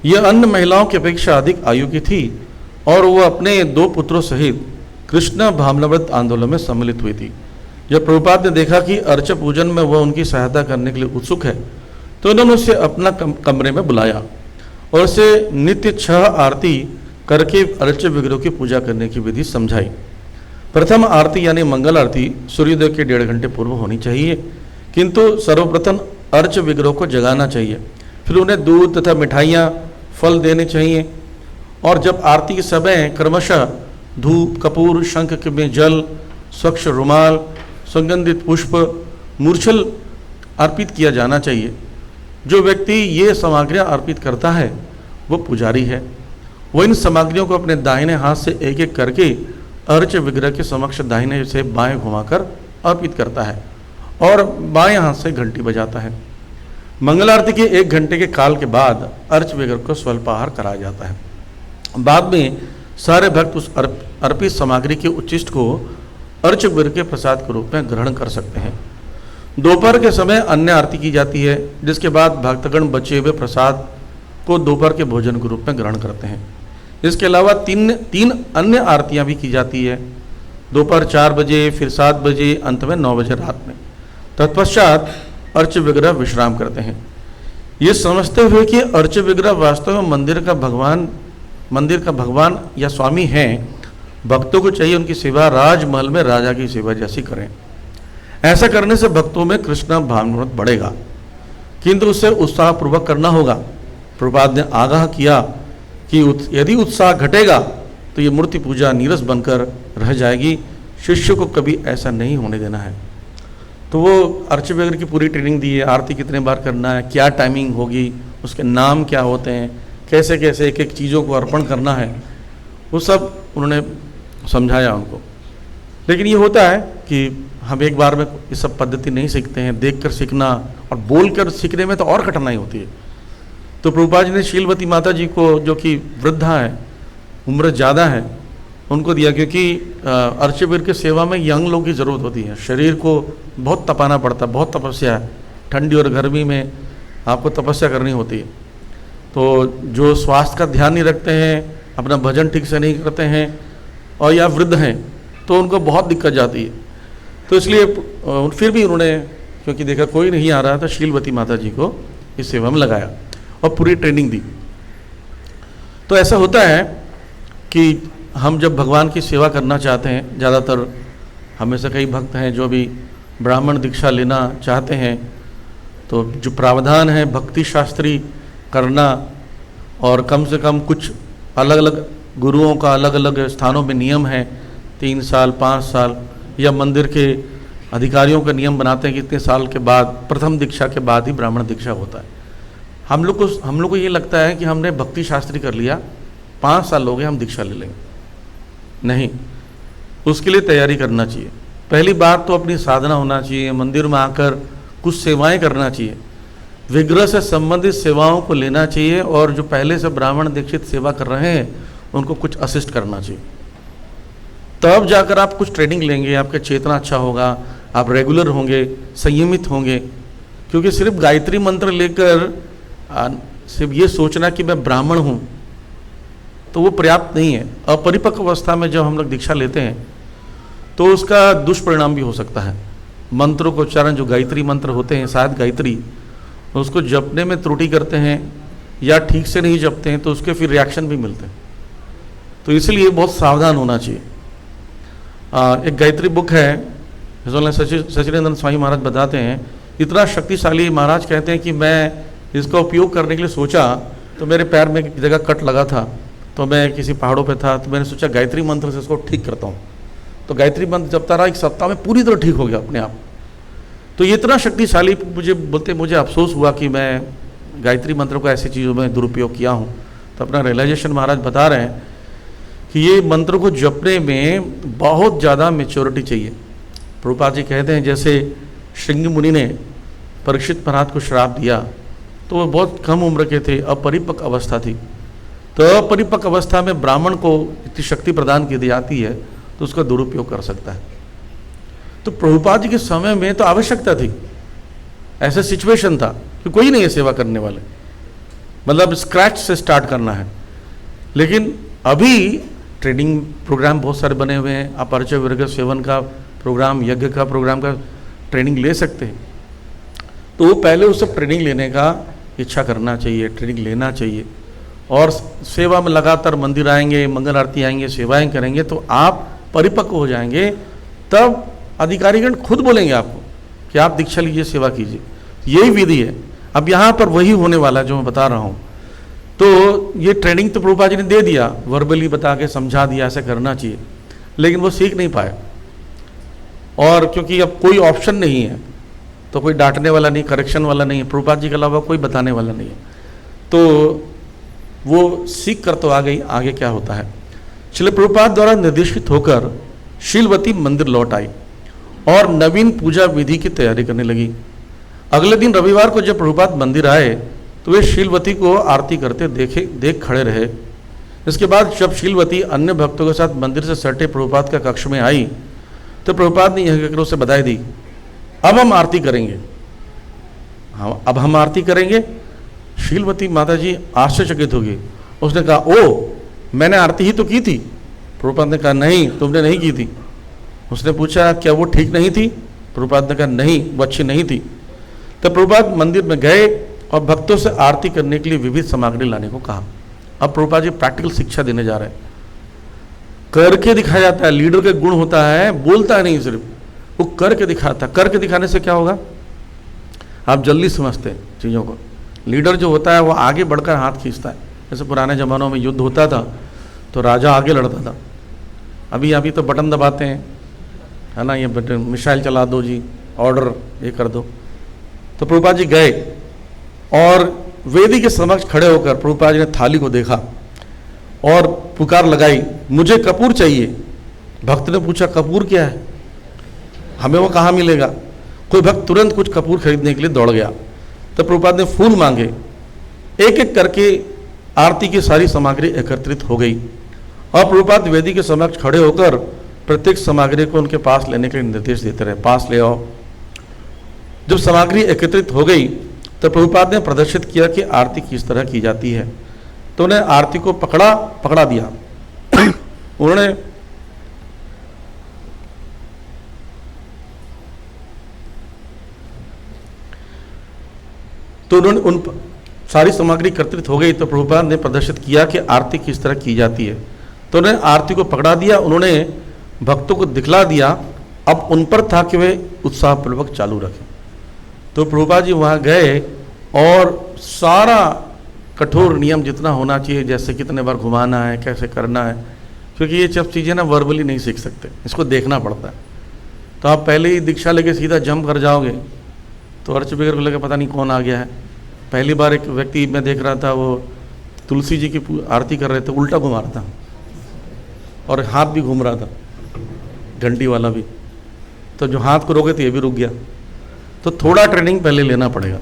यह अन्य महिलाओं की अपेक्षा अधिक आयु की थी और वह अपने 2 पुत्रों सहित कृष्ण भावनाव्रत आंदोलन में सम्मिलित हुई थी। जब प्रभुपाद ने देखा कि अर्च पूजन में वह उनकी सहायता करने के लिए उत्सुक है, तो उन्होंने उसे अपना कमरे में बुलाया और उसे नित्य 6 आरती करके अर्च विग्रह की पूजा करने की विधि समझाई। प्रथम आरती यानी मंगल आरती सूर्योदय के 1.5 घंटे पूर्व होनी चाहिए, किंतु सर्वप्रथम अर्च विग्रह को जगाना चाहिए। फिर उन्हें दूध तथा मिठाइयाँ, फल देने चाहिए। और जब आरती के समय क्रमशः धूप, कपूर, शंख में जल, स्वच्छ रुमाल, सुगंधित पुष्प, मूर्छल अर्पित किया जाना चाहिए। जो व्यक्ति ये सामग्रियाँ अर्पित करता है वो पुजारी है। वह इन सामग्रियों को अपने दाहिने हाथ से एक एक करके अर्च विग्रह के समक्ष दाहिने से बाएं घुमाकर अर्पित करता है और बाएं हाथ से घंटी बजाता है। मंगल आरती के 1 घंटे के काल के बाद अर्च विग्रह को स्वल्पाहार कराया जाता है। बाद में सारे भक्त उस अर्पित सामग्री के उच्चिष्ट को अर्च विग्रह के प्रसाद के रूप में ग्रहण कर सकते हैं। दोपहर के समय अन्य आरती की जाती है, जिसके बाद भक्तगण बचे हुए प्रसाद को दोपहर के भोजन के रूप में ग्रहण करते हैं। इसके अलावा तीन अन्य आरतियां भी की जाती है, दोपहर 4 बजे, फिर 7 बजे, अंत में 9 बजे रात में। तत्पश्चात अर्च विग्रह विश्राम करते हैं। ये समझते हुए कि अर्च विग्रह वास्तव में मंदिर का भगवान या स्वामी हैं, भक्तों को चाहिए उनकी सेवा राजमहल में राजा की सेवा जैसी करें। ऐसा करने से भक्तों में कृष्ण भावनामृत बढ़ेगा, किंतु उसे उत्साहपूर्वक करना होगा। प्रभुपाद ने आगाह किया कि यदि उत्साह घटेगा तो ये मूर्ति पूजा नीरस बनकर रह जाएगी। शिष्य को कभी ऐसा नहीं होने देना है। तो वो अर्च विग्रह की पूरी ट्रेनिंग दी है, आरती कितने बार करना है, क्या टाइमिंग होगी, उसके नाम क्या होते हैं, कैसे कैसे एक एक चीज़ों को अर्पण करना है, वो सब उन्होंने समझाया उनको। लेकिन ये होता है कि हम एक बार में ये सब पद्धति नहीं सीखते हैं, देखकर सीखना और बोलकर सीखने में तो और कठिनाई होती है। तो प्रभुपाद जी ने शीलवती माता जी को, जो कि वृद्धा है, उम्र ज़्यादा है, उनको दिया, क्योंकि अर्च विग्रह की सेवा में यंग लोग की ज़रूरत होती है। शरीर को बहुत तपाना पड़ता है, बहुत तपस्या है, ठंडी और गर्मी में आपको तपस्या करनी होती है। तो जो स्वास्थ्य का ध्यान नहीं रखते हैं, अपना भजन ठीक से नहीं करते हैं और या वृद्ध हैं तो उनको बहुत दिक्कत जाती है। तो इसलिए फिर भी उन्होंने क्योंकि देखा कोई नहीं आ रहा था, शीलवती माता जी को इस सेवा में लगाया और पूरी ट्रेनिंग दी। तो ऐसा होता है कि हम जब भगवान की सेवा करना चाहते हैं, ज़्यादातर हमें से कई भक्त हैं जो भी ब्राह्मण दीक्षा लेना चाहते हैं, तो जो प्रावधान है भक्ति शास्त्री करना और कम से कम कुछ अलग अलग गुरुओं का अलग अलग स्थानों में नियम है, 3 साल 5 साल, या मंदिर के अधिकारियों का नियम बनाते हैं कि इतने साल के बाद प्रथम दीक्षा के बाद ही ब्राह्मण दीक्षा होता है। हम लोग को ये लगता है कि हमने भक्ति शास्त्री कर लिया, 5 साल हो गए हम दीक्षा ले लेंगे। नहीं, उसके लिए तैयारी करना चाहिए। पहली बात तो अपनी साधना होना चाहिए, मंदिर में आकर कुछ सेवाएं करना चाहिए, विग्रह से संबंधित सेवाओं को लेना चाहिए और जो पहले से ब्राह्मण दीक्षित सेवा कर रहे हैं उनको कुछ असिस्ट करना चाहिए। तब जाकर आप कुछ ट्रेनिंग लेंगे, आपका चेतना अच्छा होगा, आप रेगुलर होंगे, संयमित होंगे। क्योंकि सिर्फ गायत्री मंत्र लेकर सिर्फ ये सोचना कि मैं ब्राह्मण हूँ तो वो पर्याप्त नहीं है। अपरिपक्व अवस्था में जब हम लोग दीक्षा लेते हैं तो उसका दुष्परिणाम भी हो सकता है। मंत्रों को उच्चारण, जो गायत्री मंत्र होते हैं, शायद गायत्री, उसको जपने में त्रुटि करते हैं या ठीक से नहीं जपते हैं तो उसके फिर रिएक्शन भी मिलते हैं। तो इसलिए बहुत सावधान होना चाहिए। एक गायत्री बुक है, जिसमें सच्चिदानंद स्वामी महाराज बताते हैं, इतना शक्तिशाली महाराज कहते हैं कि मैं इसका उपयोग करने के लिए सोचा तो मेरे पैर में एक जगह कट लगा था, तो मैं किसी पहाड़ों पे था, तो मैंने सोचा गायत्री मंत्र से इसको ठीक करता हूँ। तो गायत्री मंत्र जपता रहा, 1 सप्ताह में पूरी तरह ठीक हो गया अपने आप। तो ये इतना शक्तिशाली, मुझे अफसोस हुआ कि मैं गायत्री मंत्र को ऐसी चीज़ों में दुरुपयोग किया हूँ। तो अपना रियलाइजेशन महाराज बता रहे हैं कि ये मंत्र को जपने में बहुत ज़्यादा मैच्योरिटी चाहिए। प्रभुपाद जी कहते हैं जैसे श्रृंगी मुनि ने परीक्षित महाराज को श्राप दिया तो वो बहुत कम उम्र के थे, अपरिपक्व अवस्था थी। तो अपरिपक्व अवस्था में ब्राह्मण को इतनी शक्ति प्रदान की जाती है तो उसका दुरुपयोग कर सकता है। तो प्रभुपाद जी के समय में तो आवश्यकता थी, ऐसा सिचुएशन था कि कोई नहीं है सेवा करने वाले, मतलब स्क्रैच से स्टार्ट करना है। लेकिन अभी ट्रेनिंग प्रोग्राम बहुत सारे बने हुए हैं, आप परिचय वर्ग सेवन का प्रोग्राम, यज्ञ का प्रोग्राम का ट्रेनिंग ले सकते हैं। तो वो पहले उस सब ट्रेनिंग लेने का इच्छा करना चाहिए, ट्रेनिंग लेना चाहिए और सेवा में लगातार मंदिर आएंगे, मंगल आरती आएंगे, सेवाएं करेंगे तो आप परिपक्व हो जाएंगे। तब अधिकारीगण खुद बोलेंगे आपको कि आप दीक्षा लीजिए, सेवा कीजिए। यही विधि है। अब यहाँ पर वही होने वाला है जो मैं बता रहा हूँ। तो ये ट्रेनिंग तो प्रभुपाद जी ने दे दिया, वर्बली बता के समझा दिया ऐसे करना चाहिए, लेकिन वो सीख नहीं पाए। और क्योंकि अब कोई ऑप्शन नहीं है तो कोई डांटने वाला नहीं, करेक्शन वाला नहीं है, प्रभुपाद जी के अलावा कोई बताने वाला नहीं है, तो वो सीख कर तो आ गई। आगे क्या होता है, श्रील प्रभुपाद द्वारा निर्देशित होकर शीलवती मंदिर लौट आई और नवीन पूजा विधि की तैयारी करने लगी। अगले दिन रविवार को जब प्रभुपाद मंदिर आए तो वे शीलवती को आरती करते देख खड़े रहे। इसके बाद जब शीलवती अन्य भक्तों के साथ मंदिर से सटे प्रभुपाद का कक्ष में आई तो प्रभुपाद ने यह कहकर उसे बधाई दी, अब हम आरती करेंगे। हाँ, अब हम आरती करेंगे। शीलवती माता जी आश्चर्यचकित होगी। उसने कहा, ओ मैंने आरती ही तो की थी। प्रभुपाद ने कहा, नहीं तुमने नहीं की थी। उसने पूछा, क्या वो ठीक नहीं थी? प्रभुपाद ने कहा, नहीं वो अच्छी नहीं थी। तो प्रभुपाद मंदिर में गए और भक्तों से आरती करने के लिए विविध सामग्री लाने को कहा। अब प्रभुपाद जी प्रैक्टिकल शिक्षा देने जा रहे हैं। करके दिखाया जाता है, लीडर का गुण होता है, बोलता है नहीं, सिर्फ वो करके दिखाता है। करके दिखाने से क्या होगा, आप जल्दी समझते हैं चीज़ों को। लीडर जो होता है वो आगे बढ़कर हाथ खींचता है। जैसे पुराने ज़मानों में युद्ध होता था तो राजा आगे लड़ता था। अभी तो बटन दबाते हैं, है ना, ये बटन मिसाइल चला दो जी, ऑर्डर ये कर दो। तो प्रभुपाद जी गए और वेदी के समक्ष खड़े होकर प्रभुपाद जी ने थाली को देखा और पुकार लगाई, मुझे कपूर चाहिए। भक्त ने पूछा, कपूर क्या है, हमें वो कहाँ मिलेगा? कोई भक्त तुरंत कुछ कपूर खरीदने के लिए दौड़ गया। तो प्रभुपाद ने फूल मांगे। एक एक करके आरती की सारी सामग्री एकत्रित हो गई और प्रभुपाद वेदी के समक्ष खड़े होकर प्रत्येक सामग्री को उनके पास लेने के लिए निर्देश देते रहे, पास ले आओ। जब सामग्री एकत्रित हो गई तो प्रभुपाद ने प्रदर्शित किया कि आरती किस तरह की जाती है। तो उन्हें आरती को पकड़ा दिया। उन्होंने उन सारी सामग्री एकत्रित हो गई तो प्रभुपाद ने प्रदर्शित किया कि आरती किस तरह की जाती है। तो उन्होंने आरती को पकड़ा दिया, उन्होंने भक्तों को दिखला दिया। अब उन पर था कि वे उत्साहपूर्वक चालू रखें। तो प्रभुपाद जी वहाँ गए और सारा कठोर नियम जितना होना चाहिए, जैसे कितने बार घुमाना है, कैसे करना है, क्योंकि ये सब चीज़ें ना वर्बली नहीं सीख सकते, इसको देखना पड़ता है। तो आप पहले ही दीक्षा लेके सीधा जंप कर जाओगे तो अर्च बिगर को लेकर पता नहीं कौन आ गया है। पहली बार एक व्यक्ति मैं देख रहा था, वो तुलसी जी की आरती कर रहे थे, उल्टा घुमा रहा था और हाथ भी घूम रहा था, घंटी वाला भी। तो जो हाथ को रोके थे ये भी रुक गया। तो थोड़ा ट्रेनिंग पहले लेना पड़ेगा।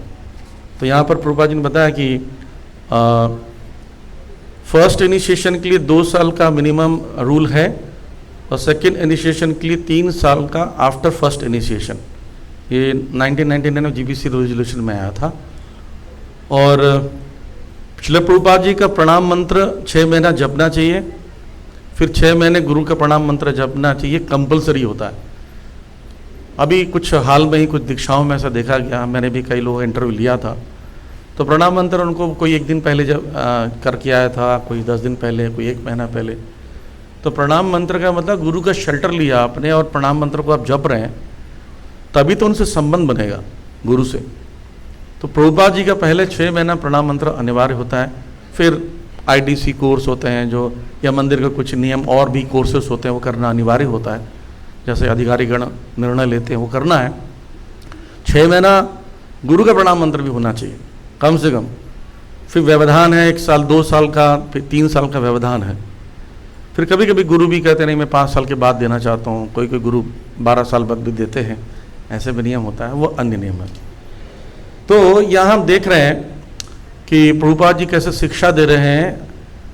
तो यहाँ पर प्रभुपाद जी ने बताया कि फर्स्ट इनिशिएशन के लिए 2 साल का मिनिमम रूल है और सेकंड इनिशिएशन के लिए 3 साल का आफ्टर फर्स्ट इनिशिएशन। ये 1999 में जीबीसी रेजोल्यूशन में आया था। और श्रील प्रभुपाद जी का प्रणाम मंत्र 6 महीना जपना चाहिए, फिर 6 महीने गुरु का प्रणाम मंत्र जपना चाहिए, कंपलसरी होता है। अभी कुछ हाल में ही कुछ दीक्षाओं में ऐसा देखा गया, मैंने भी कई लोगों का इंटरव्यू लिया था, तो प्रणाम मंत्र उनको कोई 1 दिन पहले जब करके आया था, कोई 10 दिन पहले, कोई 1 महीना पहले। तो प्रणाम मंत्र का मतलब गुरु का शेल्टर लिया आपने और प्रणाम मंत्र को आप जप रहे हैं, तभी तो उनसे संबंध बनेगा गुरु से। तो प्रभुपाद जी का पहले 6 महीना प्रणाम मंत्र अनिवार्य होता है, फिर आईडीसी कोर्स होते हैं जो, या मंदिर का कुछ नियम और भी कोर्सेस होते हैं वो करना अनिवार्य होता है, जैसे अधिकारीगण निर्णय लेते हैं वो करना है। 6 महीना गुरु का प्रणाम मंत्र भी होना चाहिए कम से कम। फिर व्यवधान है 1 साल 2 साल का, फिर 3 साल का व्यवधान है। फिर कभी कभी गुरु भी कहते नहीं मैं 5 साल के बाद देना चाहता हूँ, कोई कोई गुरु 12 साल बाद भी देते हैं, ऐसे भी नियम होता है, वो अन्य नियम है। तो यहाँ हम देख रहे हैं कि प्रभुपाद जी कैसे शिक्षा दे रहे हैं,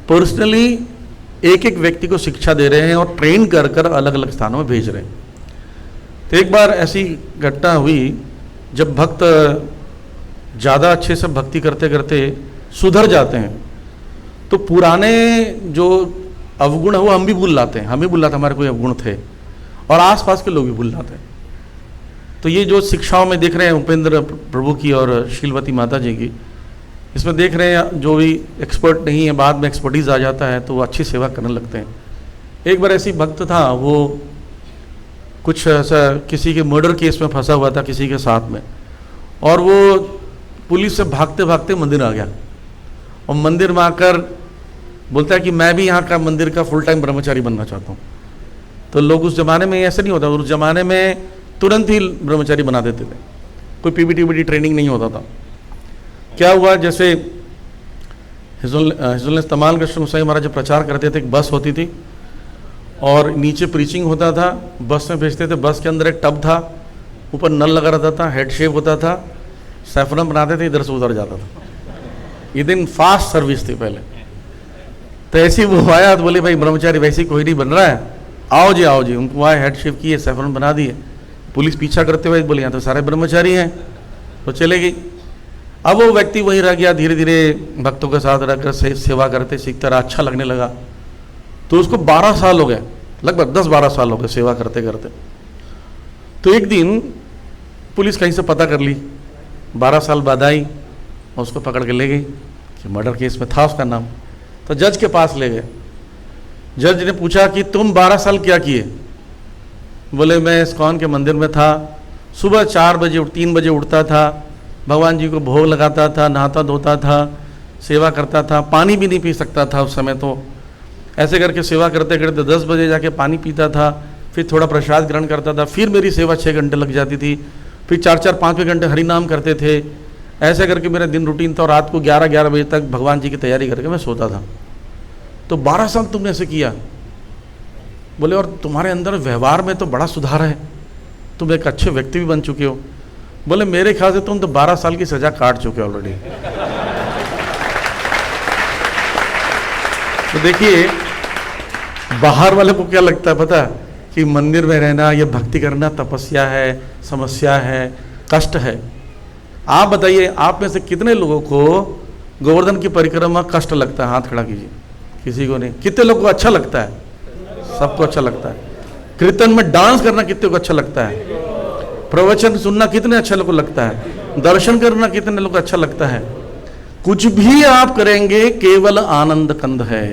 पर्सनली एक एक व्यक्ति को शिक्षा दे रहे हैं और ट्रेन कर कर अलग अलग स्थानों में भेज रहे हैं। तो एक बार ऐसी घटना हुई जब भक्त ज़्यादा अच्छे से भक्ति करते करते सुधर जाते हैं तो पुराने जो अवगुण है वो हम भी भूल लाते हैं, हम भी भूल लाते हमारे कोई अवगुण थे और आसपास के लोग भी भूल लाते हैं। तो ये जो शिक्षाओं में देख रहे हैं उपेंद्र प्रभु की और शीलवती माता जी की, इसमें देख रहे हैं जो भी एक्सपर्ट नहीं है बाद में एक्सपर्टीज आ जाता है तो वो अच्छी सेवा करने लगते हैं। एक बार ऐसी भक्त था, वो कुछ ऐसा किसी के मर्डर केस में फंसा हुआ था किसी के साथ में, और वो पुलिस से भागते भागते मंदिर आ गया और मंदिर में आकर बोलता है कि मैं भी यहाँ का मंदिर का फुल टाइम ब्रह्मचारी बनना चाहता हूँ। तो लोग उस जमाने में ऐसे नहीं होता, उस जमाने में तुरंत ही ब्रह्मचारी बना देते थे, कोई पीबीटी ट्रेनिंग नहीं होता था। क्या हुआ, जैसे हिजुल तमाल कृष्ण गोसाई महाराज जब प्रचार करते थे, एक बस होती थी और नीचे प्रीचिंग होता था, बस में भेजते थे, बस के अंदर एक टब था, ऊपर नल लगा रहता था, हेड शेव होता था, सैफरन बनाते थे, इधर से उधर जाता था। ये दिन फास्ट सर्विस थी पहले। तो ऐसे वो आया तो बोले भाई ब्रह्मचारी वैसे कोई नहीं बन रहा है, आओ जी। उनको आए, हेड शेव किए, सैफरन बना दिए। पुलिस पीछा करते हुए बोले यहाँ तो सारे ब्रह्मचारी हैं, तो चले गई। अब वो व्यक्ति वहीं रह गया, धीरे धीरे भक्तों के साथ रहकर सेवा करते सीखता रहा, अच्छा लगने लगा। तो उसको 12 साल हो गए, लगभग 10-12 साल हो गए सेवा करते करते। तो एक दिन पुलिस कहीं से पता कर ली, 12 साल बाद आई और उसको पकड़ के ले गई कि मर्डर केस में था उसका नाम। तो जज के पास ले गए। जज ने पूछा कि तुम 12 साल क्या किए? बोले मैं इस्कॉन के मंदिर में था, सुबह 4 बजे 3 बजे उठता था, भगवान जी को भोग लगाता था, नहाता धोता था, सेवा करता था, पानी भी नहीं पी सकता था उस समय। तो ऐसे करके सेवा करते करते 10 बजे जाके पानी पीता था, फिर थोड़ा प्रसाद ग्रहण करता था, फिर मेरी सेवा 6 घंटे लग जाती थी, फिर 4-4 5 घंटे हरि नाम करते थे। ऐसे करके मेरा दिन रूटीन था और रात को 11-11 बजे तक भगवान जी की तैयारी करके मैं सोता था। तो 12 साल तुमने ऐसे किया? बोले और तुम्हारे अंदर व्यवहार में तो बड़ा सुधार है, तुम एक अच्छे व्यक्ति भी बन चुके हो। बोले मेरे ख्याल से तुम तो 12 साल की सजा काट चुके हो ऑलरेडी। तो देखिए बाहर वाले को क्या लगता है पता है कि मंदिर में रहना, ये भक्ति करना तपस्या है, समस्या है, कष्ट है। आप बताइए आप में से कितने लोगों को गोवर्धन की परिक्रमा कष्ट लगता है, हाथ खड़ा कीजिए, किसी को नहीं। कितने लोग को अच्छा लगता है? सबको अच्छा लगता है। कीर्तन में डांस करना कितने को अच्छा लगता है? प्रवचन सुनना कितने अच्छा लोगों को लगता है? दर्शन करना कितने लोगों को अच्छा लगता है? कुछ भी आप करेंगे केवल आनंद कंद है।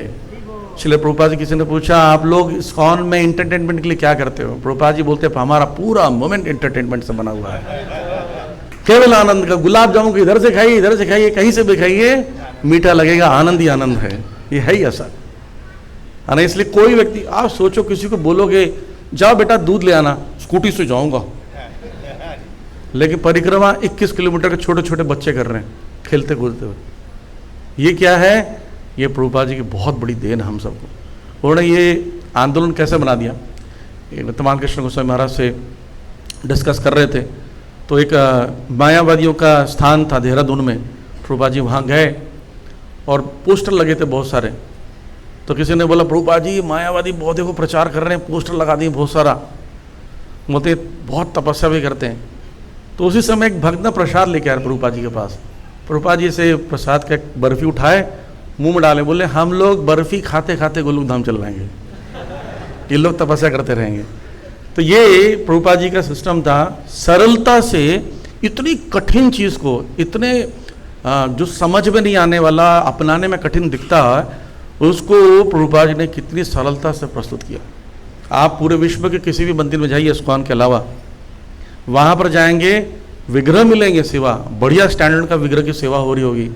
श्रील प्रभुपाद जी, किसी ने पूछा आप लोग इस्कॉन में एंटरटेनमेंट के लिए क्या करते हो? प्रभुपाद जी बोलते हैं हमारा पूरा मोमेंट एंटरटेनमेंट से बना हुआ है, केवल आनंद का। गुलाब जामुन को इधर से खाइए, इधर से खाइए, कहीं से भी खाइए, मीठा लगेगा, आनंद ही आनंद है। ये है ही ऐसा है ना। इसलिए कोई व्यक्ति, आप सोचो किसी को बोलोगे जाओ बेटा दूध ले आना, स्कूटी से जाऊंगा, लेकिन परिक्रमा 21 किलोमीटर के छोटे छोटे बच्चे कर रहे हैं खेलते कूदते हुए। ये क्या है? ये प्रभुपाद जी की बहुत बड़ी देन हम सबको। उन्होंने ये आंदोलन कैसे बना दिया, वर्तमान कृष्ण गोस्वामी महाराज से डिस्कस कर रहे थे, तो एक मायावादियों का स्थान था देहरादून में। प्रभुपाद जी वहाँ गए और पोस्टर लगे थे बहुत सारे। तो किसी ने बोला प्रभुपाद जी मायावादी बहुत देखो प्रचार कर रहे हैं, पोस्टर लगा दिए बहुत सारा, बोलते बहुत तपस्या भी करते हैं। तो उसी समय एक भक्त ने प्रसाद लेके आया प्रभुपाद जी के पास। प्रभुपाद जी से प्रसाद का बर्फी उठाए, मुंह में डाले, बोले हम लोग बर्फी खाते खाते गोलोक धाम चल जाएंगे, ये लोग तपस्या करते रहेंगे। तो ये प्रभुपाद जी का सिस्टम था, सरलता से इतनी कठिन चीज़ को, इतने जो समझ में नहीं आने वाला, अपनाने में कठिन दिखता है, उसको प्रभुपाद जी ने कितनी सरलता से प्रस्तुत किया। आप पूरे विश्व के किसी भी मंदिर में जाइए इस्कॉन के अलावा, वहाँ पर जाएंगे, विग्रह मिलेंगे, सेवा बढ़िया स्टैंडर्ड का विग्रह की सेवा हो रही होगी,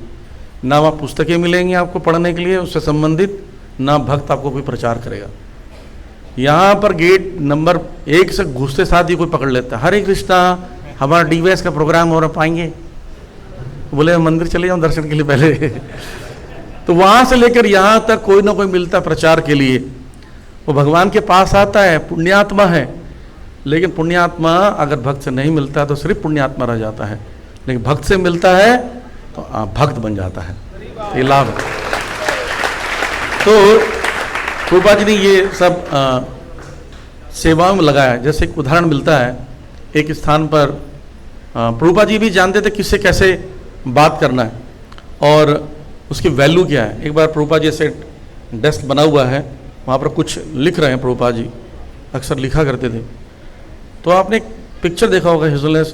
ना वहाँ पुस्तकें मिलेंगी आपको पढ़ने के लिए उससे संबंधित, ना भक्त आपको कोई प्रचार करेगा। यहाँ पर गेट नंबर 1 से घुसते साथ ही कोई पकड़ लेता है, हरे कृष्णा हमारा DVS का प्रोग्राम हो रहा, पाएंगे? बोले मंदिर चले जाओ दर्शन के लिए पहले। तो वहाँ से लेकर यहाँ तक कोई ना कोई मिलता प्रचार के लिए, वो भगवान के पास आता है, पुण्यात्मा है। लेकिन पुण्यात्मा अगर भक्त से नहीं मिलता तो सिर्फ पुण्यात्मा रह जाता है, लेकिन भक्त से मिलता है तो भक्त बन जाता है। ये लाभ है। तो प्रभुपाद जी ने ये सब सेवाओं में लगाया। जैसे एक उदाहरण मिलता है, एक स्थान पर प्रभुपाद जी भी जानते थे किससे कैसे बात करना है और उसकी वैल्यू क्या है। एक बार प्रभुपाद जी से डेस्क बना हुआ है, वहाँ पर कुछ लिख रहे हैं, प्रभुपाद जी अक्सर लिखा करते थे। तो आपने एक पिक्चर देखा होगा हिजोलेस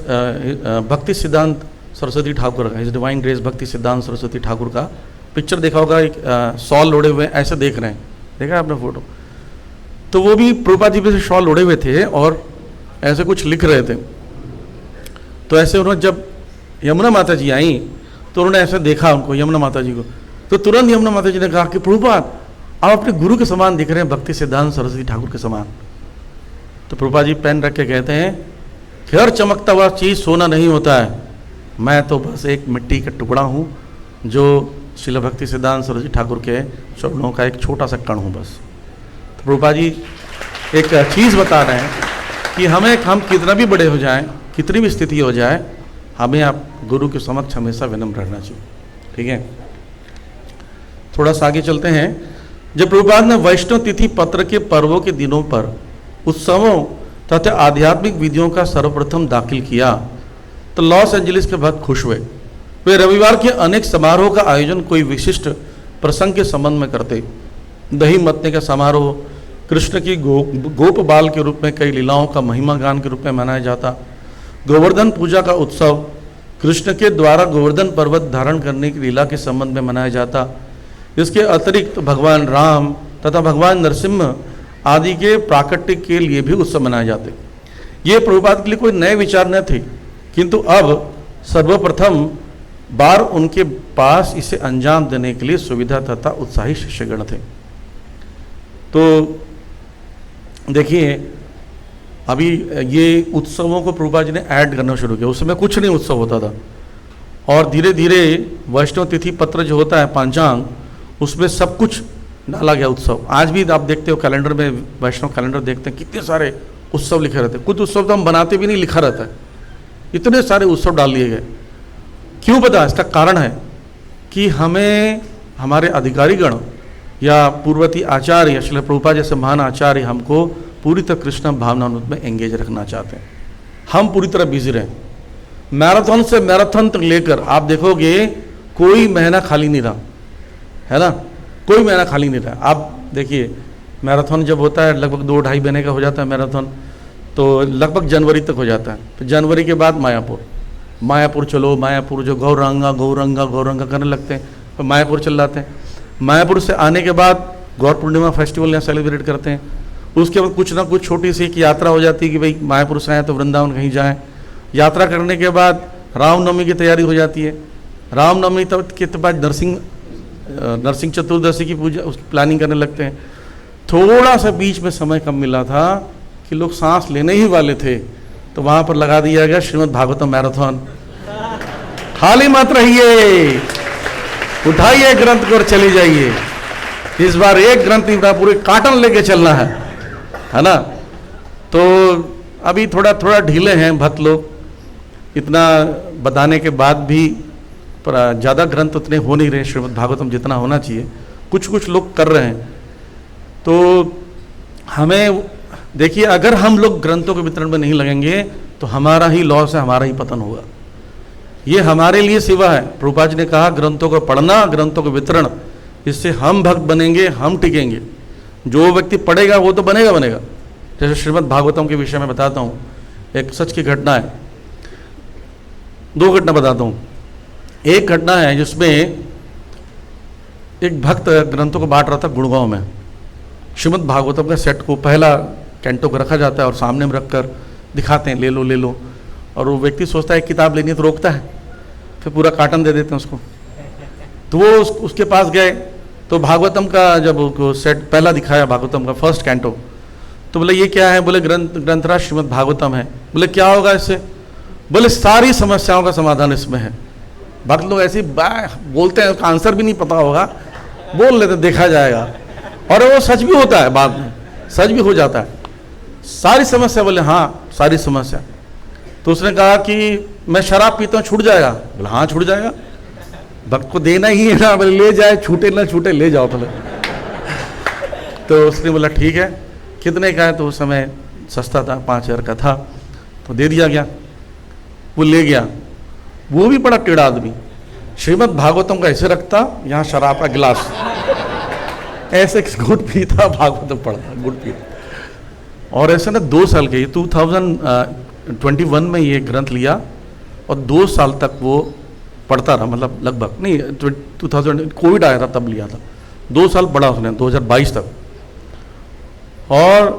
भक्ति सिद्धांत सरस्वती ठाकुर का, हिज डिवाइन ग्रेस भक्ति सिद्धांत सरस्वती ठाकुर का पिक्चर देखा होगा। एक शॉल ओढ़े हुए ऐसे देख रहे हैं, देखा आपने फोटो? तो वो भी प्रभुपाद जी से शॉल ओढ़े हुए थे और ऐसे कुछ लिख रहे थे। तो ऐसे उन्होंने जब यमुना माता जी आई तो उन्होंने ऐसे देखा उनको, यमुना माता जी को, तो तुरंत यमुना माता जी ने कहा कि प्रभुपाद आप अपने गुरु के समान दिख रहे हैं, भक्ति सिद्धांत सरस्वती ठाकुर के समान। तो प्रभुपाद जी पेन रख के कहते हैं कि हर चमकता हुआ चीज़ सोना नहीं होता है, मैं तो बस एक मिट्टी का टुकड़ा हूँ जो श्रील भक्ति सिद्धांत सरस्वती ठाकुर के चरणों का एक छोटा सा कण हूँ बस। तो प्रभुपाद जी एक चीज़ बता रहे हैं कि हम कितना भी बड़े हो जाएं, कितनी भी स्थिति हो जाए, हमें आप गुरु के समक्ष हमेशा विनम्र रहना चाहिए। ठीक है, थोड़ा सा आगे चलते हैं। जब प्रभुपाद ने वैष्णव तिथि पत्र के पर्वों के दिनों पर उत्सवों तथा आध्यात्मिक विधियों का सर्वप्रथम दाखिल किया तो लॉस एंजलिस के भक्त खुश हुए। वे रविवार के अनेक समारोह का आयोजन कोई विशिष्ट प्रसंग के संबंध में करते। दही मतने का समारोह कृष्ण की गोप बाल के रूप में कई लीलाओं का महिमा गान के रूप में मनाया जाता। गोवर्धन पूजा का उत्सव कृष्ण के द्वारा गोवर्धन पर्वत धारण करने की लीला के संबंध में मनाया जाता। इसके अतिरिक्त भगवान राम तथा भगवान नरसिम्हा आदि के प्राकट्य के लिए भी उत्सव मनाए जाते। ये प्रभुपाद के लिए कोई नए विचार न थे, किंतु अब सर्वप्रथम बार उनके पास इसे अंजाम देने के लिए सुविधा तथा उत्साही शिष्यगण थे। तो देखिए अभी ये उत्सवों को प्रभुपाद जी ने ऐड करना शुरू किया। उस समय कुछ नहीं उत्सव होता था और धीरे धीरे वैष्णव तिथि पत्र जो होता है पांचांग, उसमें सब कुछ डाला गया उत्सव। आज भी आप देखते हो कैलेंडर में, वैष्णव कैलेंडर देखते हैं, कितने सारे उत्सव लिखे रहते हैं। कुछ उत्सव तो हम बनाते भी नहीं, लिखा रहता है। इतने सारे उत्सव डाल दिए गए। क्यों पता? इसका कारण है कि हमें हमारे अधिकारीगण या पूर्ववर्ती आचार्य या श्रील प्रभुपाद जैसे महान आचार्य हमको पूरी तरह कृष्ण भावना में एंगेज रखना चाहते हैं। हम पूरी तरह बिजी रहें। मैराथन से मैराथन तक लेकर आप देखोगे कोई महीना खाली नहीं रहा, है ना, कोई महीना खाली नहीं रहा। आप देखिए मैराथन जब होता है लगभग 2-2.5 महीने का हो जाता है मैराथन, तो लगभग जनवरी तक हो जाता है। फिर जनवरी के बाद मायापुर चलो, मायापुर जो गौरंगा गौरंगा गौरंगा करने लगते हैं, फिर मायापुर चल जाते हैं। मायापुर से आने के बाद गौर पूर्णिमा फेस्टिवल यहाँ सेलिब्रेट करते हैं। उसके बाद कुछ ना कुछ छोटी सी एक यात्रा हो जाती है कि भाई मायापुर से आए तो वृंदावन कहीं जाएं। यात्रा करने के बाद रामनवमी की तैयारी हो जाती है। रामनवमी तक के बाद नरसिंह चतुर्दशी की पूजा उसकी प्लानिंग करने लगते हैं। थोड़ा सा बीच में समय कम मिला था कि लोग सांस लेने ही वाले थे, तो वहाँ पर लगा दिया गया श्रीमद् भागवतम मैराथन। खाली मत रहिए, उठाइए ग्रंथ को और चली जाइए। इस बार एक ग्रंथ नहीं, पूरे कार्टन लेके चलना है ना। तो अभी थोड़ा थोड़ा ढीले हैं भक्त लोग, इतना बताने के बाद भी, पर ज़्यादा ग्रंथ उतने हो नहीं रहे श्रीमद् भागवतम जितना होना चाहिए। कुछ कुछ लोग कर रहे हैं। तो हमें देखिए, अगर हम लोग ग्रंथों के वितरण में नहीं लगेंगे तो हमारा ही लॉस है, हमारा ही पतन होगा। ये हमारे लिए सेवा है। प्रभुपाद जी ने कहा ग्रंथों को पढ़ना, ग्रंथों को वितरण, इससे हम भक्त बनेंगे, हम टिकेंगे। जो व्यक्ति पढ़ेगा वो तो बनेगा। जैसे श्रीमद् भागवतम के विषय में बताता हूँ, एक सच की घटना है। 2 घटना बताता हूँ। एक घटना है जिसमें एक भक्त ग्रंथों को बांट रहा था गुड़गांव में। श्रीमद् भागवतम का सेट को, पहला कैंटो को रखा जाता है और सामने में रखकर दिखाते हैं, ले लो। और वो व्यक्ति सोचता है किताब लेनी है तो रोकता है, फिर पूरा कार्टन दे देते हैं उसको। तो वो उसके पास गए, तो भागवतम का जब सेट पहला दिखाया, भागवतम का फर्स्ट कैंटो, तो बोले ये क्या है? बोले ग्रंथराज श्रीमद् भागवतम है। बोले क्या होगा इससे? बोले सारी समस्याओं का समाधान इसमें है। भक्त लोग ऐसे बोलते हैं, उसका आंसर भी नहीं पता होगा, बोल लेते, देखा जाएगा। और वो सच भी होता है, बाद में सच भी हो जाता है। सारी समस्या? बोले हाँ सारी समस्या। तो उसने कहा कि मैं शराब पीता हूँ, छूट जाएगा? बोले हाँ छूट जाएगा, भक्त को देना ही है ना। बोले ले जाए, छूटे ना छूटे, ले जाओ बोले। तो उसने बोला ठीक है, कितने का है? तो उस समय सस्ता था, 5,000 का था, तो दे दिया गया। वो ले गया। वो भी बड़ा टेढ़ा आदमी, श्रीमद् भागवतम का ऐसे रखता, यहाँ शराब का गिलास ऐसे गुड़ पीता, भागवतम पढ़ता, गुड़ पीता। और ऐसे ना 2 साल के, 2021 में ये ग्रंथ लिया और 2 साल तक वो पढ़ता रहा, मतलब लगभग नहीं 2000 कोविड आया था तब लिया था। 2 साल पढ़ा उसने, 2022 तक। और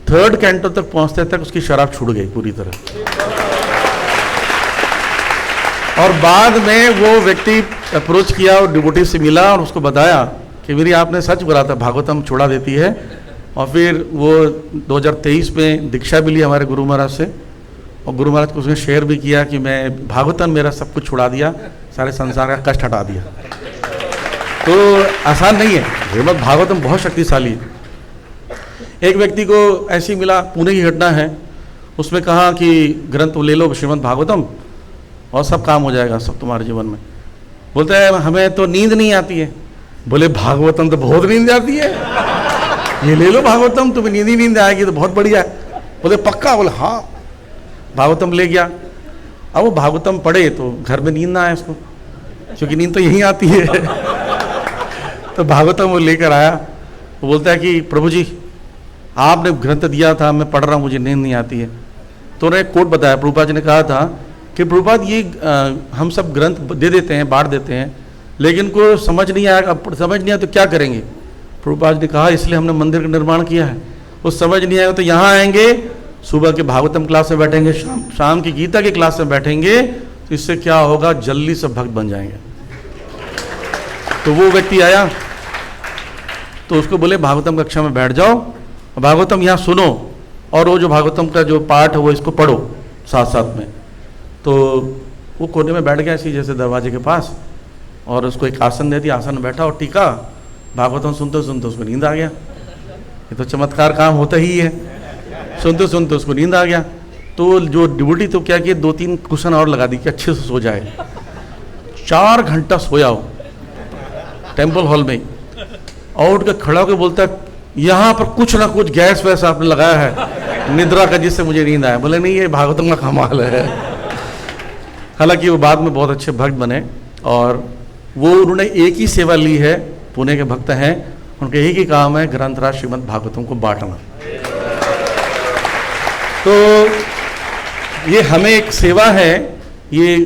3rd कैंटो तक पहुंचते तक उसकी शराब छूट गई पूरी तरह। और बाद में वो व्यक्ति अप्रोच किया और डिवोटी से मिला और उसको बताया कि मेरी आपने सच बोला था, भागवतम छुड़ा देती है। और फिर वो 2023 में दीक्षा भी ली हमारे गुरु महाराज से, और गुरु महाराज को उसने शेयर भी किया कि मैं भागवतम मेरा सब कुछ छुड़ा दिया, सारे संसार का कष्ट हटा दिया। तो आसान नहीं है, श्रीमद् भागवतम बहुत शक्तिशाली है। एक व्यक्ति को ऐसी मिला, पुणे की घटना है, उसमें कहा कि ग्रंथ ले लो श्रीमद् भागवतम और सब काम हो जाएगा, सब तुम्हारे जीवन में। बोलता है हमें तो नींद नहीं आती है। बोले भागवतम तो बहुत नींद आती है, ये ले लो भागवतम, तुम्हें नींद ही नींद आएगी तो बहुत बढ़िया है। बोले पक्का? बोले हाँ। भागवतम ले गया। अब वो भागवतम पढ़े तो घर में नींद ना आए उसको, क्योंकि नींद तो यहीं आती है। तो भागवतम वो लेकर आया। वो बोलता है कि प्रभु जी आपने ग्रंथ दिया था, मैं पढ़ रहा हूँ, मुझे नींद नहीं आती है। तो उन्होंने एक कोट बताया, प्रभुपाद जी ने कहा था कि प्रभुपाद ये हम सब ग्रंथ दे देते हैं, बांट देते हैं, लेकिन को समझ नहीं आया, समझ नहीं आया तो क्या करेंगे? प्रभुपाद ने कहा इसलिए हमने मंदिर का निर्माण किया है। वो समझ नहीं आएगा तो यहाँ आएंगे, सुबह के भागवतम क्लास में बैठेंगे, शाम की गीता की क्लास में बैठेंगे, तो इससे क्या होगा, जल्दी से भक्त बन जाएंगे। तो वो व्यक्ति आया, तो उसको बोले भागवतम कक्षा में बैठ जाओ, भागवतम यहाँ सुनो, और वो जो भागवतम का जो पाठ है वो इसको पढ़ो साथ साथ में। तो वो कोने में बैठ गया ऐसी जैसे दरवाजे के पास, और उसको एक आसन दे दिया, आसन में बैठा और टीका, भागवतम सुनते सुनते उसको नींद आ गया। ये तो चमत्कार काम होता ही है, सुनते सुनते उसको नींद आ गया। तो जो डिवोटी तो क्या किया, 2-3 कुशन और लगा दी कि अच्छे से सो जाए। 4 घंटा सोया हो टेम्पल हॉल में, और उठ कर खड़ा होकर बोलता है यहाँ पर कुछ ना कुछ गैस वैस आपने लगाया है निद्रा का, जिससे मुझे नींद आया। बोले नहीं, ये भागवतम का कमाल है। हालांकि वो बाद में बहुत अच्छे भक्त बने और वो उन्होंने एक ही सेवा ली है, पुणे के भक्त हैं, उनका एक ही काम है ग्रंथराज श्रीमद् भागवतम को बांटना। तो ये हमें एक सेवा है, ये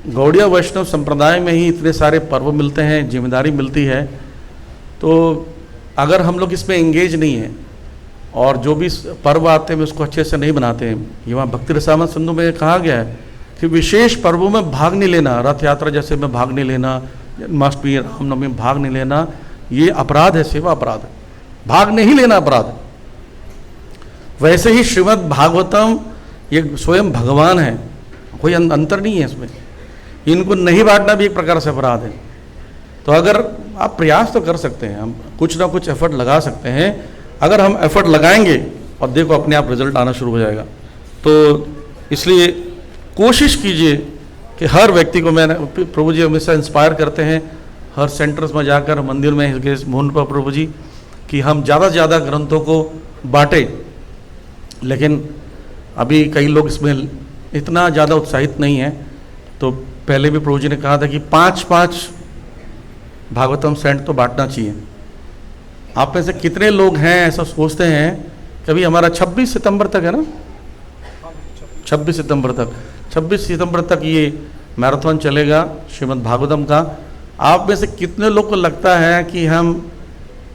गौड़िया वैष्णव संप्रदाय में ही इतने सारे पर्व मिलते हैं, जिम्मेदारी मिलती है। तो अगर हम लोग इसमें एंगेज नहीं हैं और जो भी पर्व आते हैं उसको अच्छे से नहीं बनाते हैं, ये वहाँ भक्ति रसामृत सिंधु में कहा गया है कि विशेष पर्वों में भाग नहीं लेना, रथ यात्रा जैसे में भाग नहीं लेना, जन्माष्टमी रामनवमी में भाग नहीं लेना, ये अपराध है, सेवा अपराध है, भाग नहीं लेना अपराध है। वैसे ही श्रीमद् भागवतम ये स्वयं भगवान है, कोई अंतर नहीं है इसमें, इनको नहीं बांटना भी एक प्रकार से अपराध है। तो अगर आप प्रयास तो कर सकते हैं, हम कुछ ना कुछ एफर्ट लगा सकते हैं, अगर हम एफर्ट लगाएंगे और देखो अपने आप रिजल्ट आना शुरू हो जाएगा। तो इसलिए कोशिश कीजिए कि हर व्यक्ति को, मैंने प्रभु जी हमेशा इंस्पायर करते हैं हर सेंटर्स में जाकर, मंदिर में मोहन प्रभु जी, कि हम ज़्यादा से ज़्यादा ग्रंथों को बांटें। लेकिन अभी कई लोग इसमें इतना ज़्यादा उत्साहित नहीं हैं। तो पहले भी प्रभु जी ने कहा था कि 5-5 भागवतम सेंट तो बांटना चाहिए। आप में से कितने लोग हैं ऐसा सोचते हैं कभी हमारा 26 सितंबर तक है ना, 26 सितंबर तक ये मैराथन चलेगा श्रीमद् भागवतम का। आप में से कितने लोग को लगता है कि हम